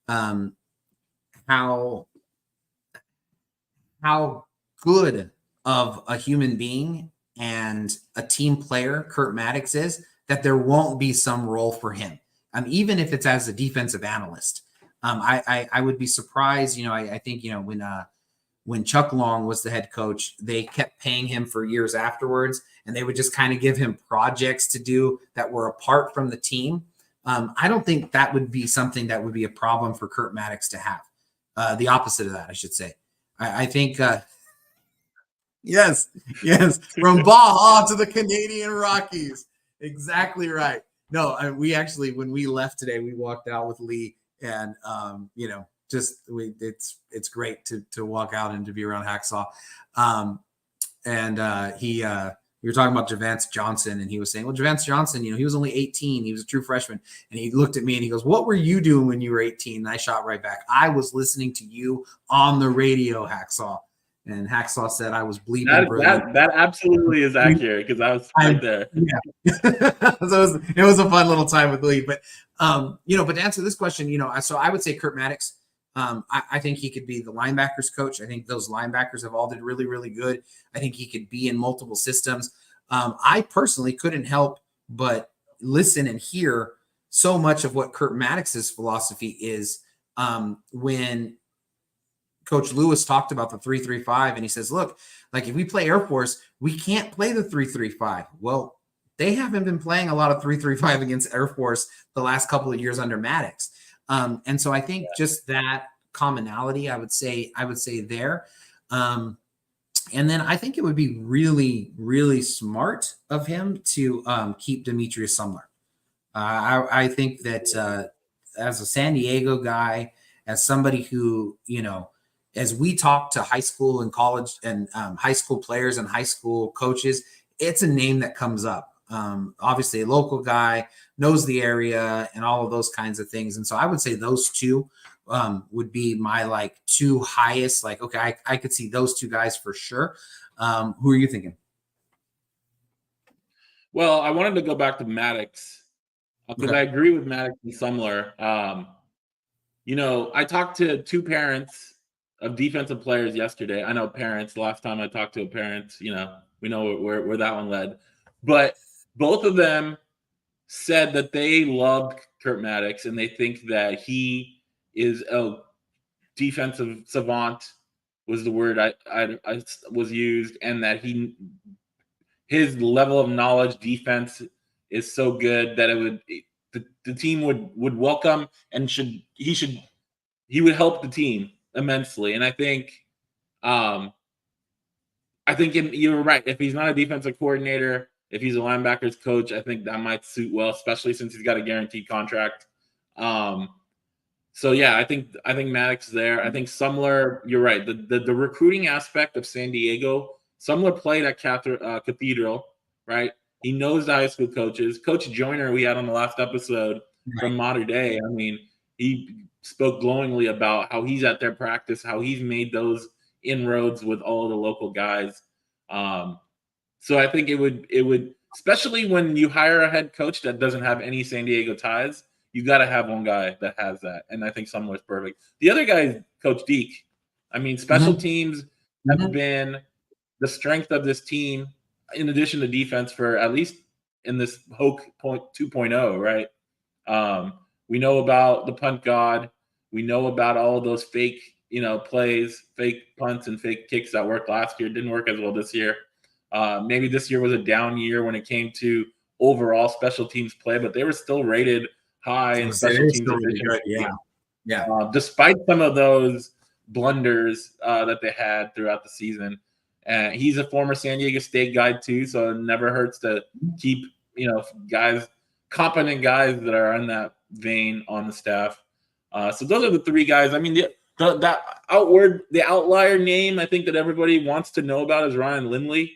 how good of a human being and a team player Kurt Maddox is, that there won't be some role for him. Even if it's as a defensive analyst. I would be surprised. I think, when Chuck Long was the head coach, they kept paying him for years afterwards, and they would just kind of give him projects to do that were apart from the team. I don't think that would be something that would be a problem for Kurt Maddox to have. The opposite of that, I should say. I think, yes, from Baja to the Canadian Rockies. Exactly right. No, we actually, when we left today, we walked out with Lee, and it's great to walk out and to be around Hacksaw. We were talking about Javance Johnson, and he was saying, well, Javance Johnson, he was only 18. He was a true freshman. And he looked at me and he goes, what were you doing when you were 18? And I shot right back, I was listening to you on the radio, Hacksaw. And Hacksaw said I was bleeping brilliant. That absolutely is accurate, because I was right there. Yeah. So it was a fun little time with Lee. But but to answer this question, so I would say Kurt Maddox. I think he could be the linebackers coach. I think those linebackers have all did really, really good. I think he could be in multiple systems. I personally couldn't help but listen and hear so much of what Kurt Maddox's philosophy is when Coach Lewis talked about the 3-3-5, and he says, look, if we play Air Force, we can't play the 3-3-5. Well, they haven't been playing a lot of 3-3-5 against Air Force the last couple of years under Maddox. And so I think just that commonality, I would say there. And then I think it would be really, really smart of him to keep Demetrius Sumler. I think that as a San Diego guy, as somebody who, as we talk to high school and college and high school players and high school coaches, it's a name that comes up. Obviously a local guy, knows the area and all of those kinds of things. And so I would say those two would be my two highest, okay, I could see those two guys for sure. Who are you thinking? Well, I wanted to go back to Maddox because I agree with Maddox and Sumler. I talked to two parents of defensive players yesterday. I know parents. Last time I talked to a parent, we know where that one led. But both of them said that they loved Kurt Maddox and they think that he is a defensive savant, was the word I was used, and that his level of knowledge defense is so good that the team would welcome and he would help the team immensely. And I think you're right. If he's not a defensive coordinator, if he's a linebackers coach, I think that might suit well, especially since he's got a guaranteed contract. So yeah, I think Maddox there. I think Sumler, you're right. The recruiting aspect of San Diego, Sumler played at Cathedral, right? He knows the high school coaches. Coach Joyner, we had on the last episode from Modern Day. I mean, he spoke glowingly about how he's at their practice, how he's made those inroads with all the local guys. So I think it would, especially when you hire a head coach that doesn't have any San Diego ties, you got to have one guy that has that. And I think Sumler's perfect. The other guy is Coach Deke. I mean, special teams have been the strength of this team, in addition to defense, for at least in this Hoke 2.0, right? We know about the punt god. We know about all of those fake, plays, fake punts and fake kicks that worked last year. Didn't work as well this year. Maybe this year was a down year when it came to overall special teams play, but they were still rated high in special teams efficiency. Despite some of those blunders that they had throughout the season. And he's a former San Diego State guy too, so it never hurts to keep, competent guys that are in that vein on the staff. So those are the three guys. I mean, the outlier name I think that everybody wants to know about is Ryan Lindley.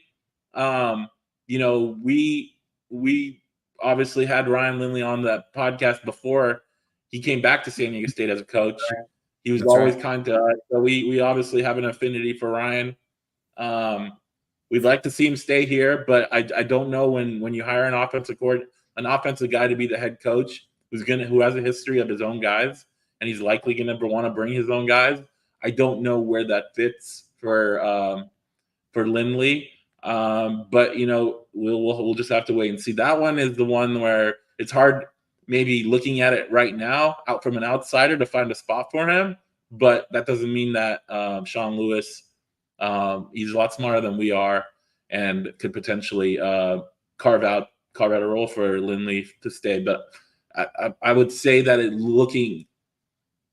We obviously had Ryan Lindley on that podcast before he came back to San Diego State as a coach. He was always kind to us. So we obviously have an affinity for Ryan. We'd like to see him stay here, but I don't know when you hire an offensive guy to be the head coach who has a history of his own guys, and he's likely going to want to bring his own guys. I don't know where that fits for Lindley. But we'll just have to wait and see. That one is the one where it's hard, maybe looking at it right now, out from an outsider, to find a spot for him. But that doesn't mean that Sean Lewis, he's a lot smarter than we are, and could potentially carve out a role for Lindley to stay. But I would say that it looking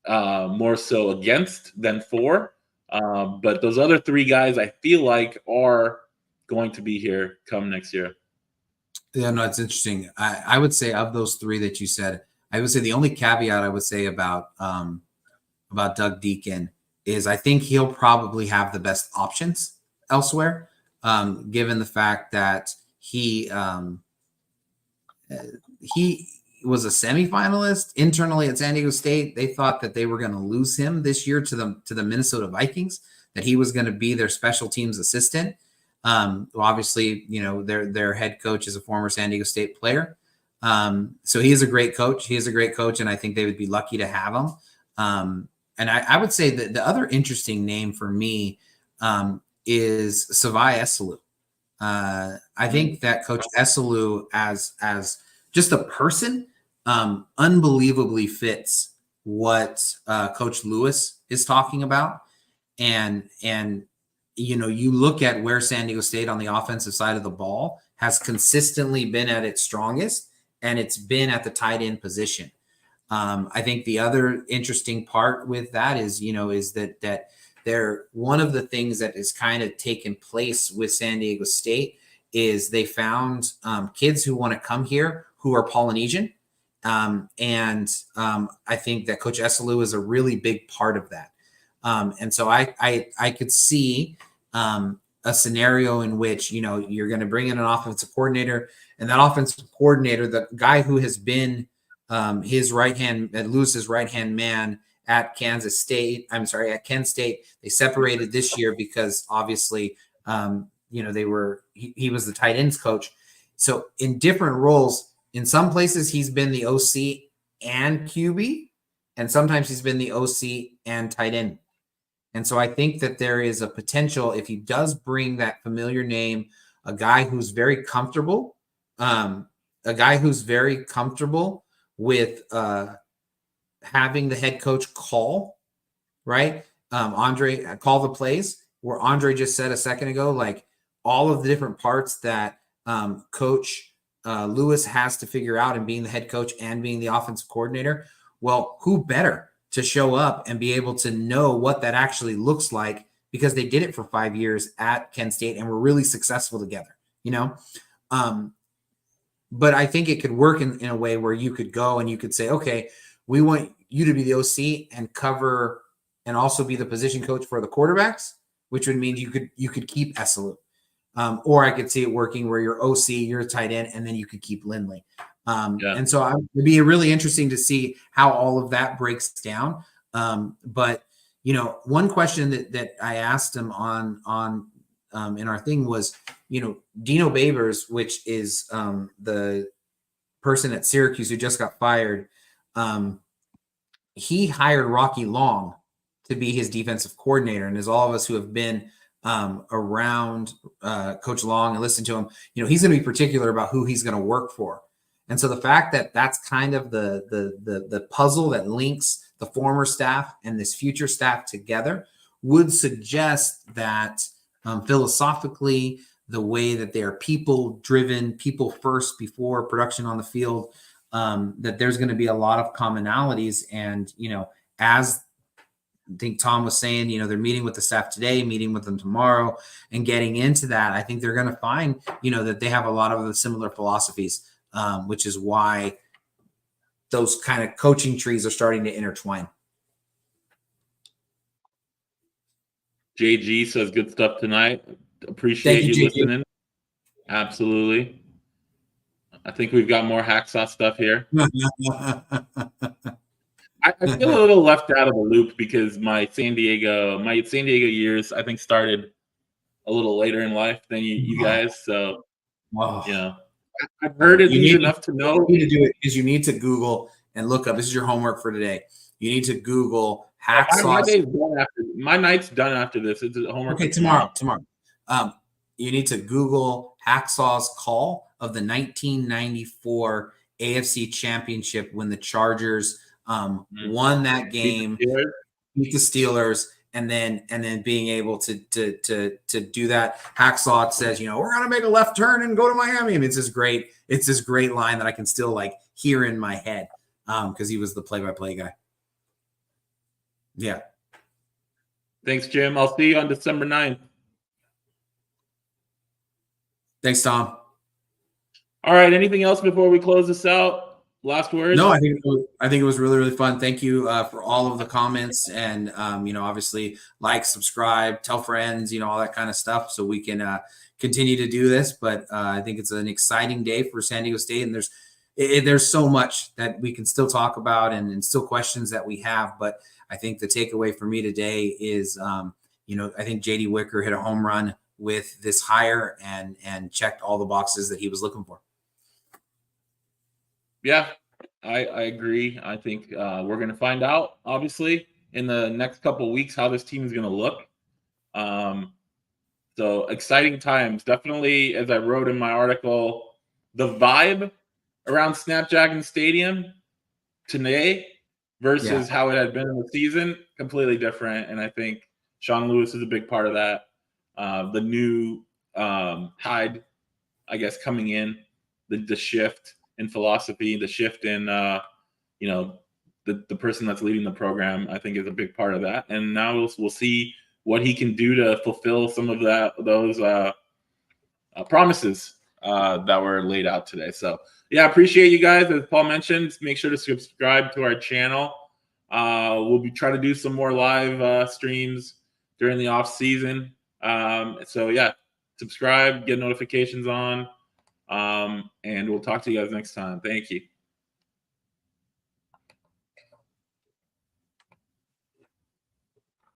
more so against than for. But those other three guys, I feel like, are going to be here come next year. Yeah, no, it's interesting. I would say of those three that you said, I would say the only caveat I would say about Doug Deacon is I think he'll probably have the best options elsewhere, given the fact that he was a semifinalist internally at San Diego State. They thought that they were going to lose him this year to the Minnesota Vikings, that he was going to be their special teams assistant. Obviously, their head coach is a former San Diego State player. So he is a great coach. And I think they would be lucky to have him. And I would say that the other interesting name for me is Savai Eselu. I think that Coach Eselu as just a person unbelievably fits what Coach Lewis is talking about. And you look at where San Diego State on the offensive side of the ball has consistently been at its strongest, and it's been at the tight end position. I think the other interesting part with that is that they're one of the things that is kind of taken place with San Diego State is they found kids who want to come here who are Polynesian. And I think that Coach Eselu is a really big part of that. And so I could see a scenario in which, you're going to bring in an offensive coordinator, and that offensive coordinator, the guy who has been Lewis's right-hand man at Kent State, they separated this year because obviously, he was the tight ends coach. So in different roles, in some places he's been the OC and QB, and sometimes he's been the OC and tight end. And so I think that there is a potential, if he does bring that familiar name, a guy who's very comfortable with having the head coach call, right? Andre call the plays, where Andre just said a second ago, like all of the different parts that Coach Lewis has to figure out in being the head coach and being the offensive coordinator. Well, who better to show up and be able to know what that actually looks like, because they did it for 5 years at Kent State and were really successful together, But I think it could work in a way where you could go and you could say, okay, we want you to be the OC and cover and also be the position coach for the quarterbacks, which would mean you could keep Eselu. Or I could see it working where you're OC, you're a tight end, and then you could keep Lindley. And so it'd be really interesting to see how all of that breaks down. But one question that I asked him on in our thing was, Dino Babers, which is the person at Syracuse who just got fired. He hired Rocky Long to be his defensive coordinator, and as all of us who have been around Coach Long and listen to him, he's going to be particular about who he's going to work for. And so the fact that that's kind of the puzzle that links the former staff and this future staff together would suggest that philosophically, the way that they are people driven, people first before production on the field, that there's going to be a lot of commonalities. And, as I think Tom was saying, they're meeting with the staff today, meeting with them tomorrow, and getting into that, I think they're going to find, that they have a lot of the similar philosophies, which is why those kind of coaching trees are starting to intertwine. JG says good stuff tonight. Appreciate you listening. Absolutely. I think we've got more hacksaw stuff here. I feel a little left out of the loop because my San Diego years, I think, started a little later in life than you guys. So, I've heard it enough to know. What you need to do it is you need to Google and look up. This is your homework for today. You need to Google hacksaw. My night's done after this. It's a homework. Okay, tomorrow. You need to Google Hacksaw's call of the 1994 AFC Championship when the Chargers won that game, beat the Steelers, and then being able to do that. Hacksaw says, we're gonna make a left turn and go to Miami. I mean, it's this great line that I can still hear in my head because he was the play-by-play guy. Yeah. Thanks, Jim. I'll see you on December 9th. Thanks, Tom. All right. Anything else before we close this out? Last words? No, I think it was really, really fun. Thank you for all of the comments and, obviously subscribe, tell friends, all that kind of stuff so we can continue to do this. But I think it's an exciting day for San Diego State. And there's so much that we can still talk about and still questions that we have. But I think the takeaway for me today is, I think JD Wicker hit a home run with this hire and checked all the boxes that he was looking for. Yeah, I agree. I think we're going to find out, obviously, in the next couple of weeks how this team is going to look. So exciting times. Definitely, as I wrote in my article, the vibe around Snapdragon Stadium today versus how it had been in the season, completely different. And I think Sean Lewis is a big part of that. The new tide, I guess, coming in, the shift in philosophy, the shift in, the person that's leading the program, I think is a big part of that. And now we'll see what he can do to fulfill some of those promises that were laid out today. So, yeah, appreciate you guys. As Paul mentioned, make sure to subscribe to our channel. We'll be trying to do some more live streams during the off season. So yeah, subscribe, get notifications on, and we'll talk to you guys next time. Thank you.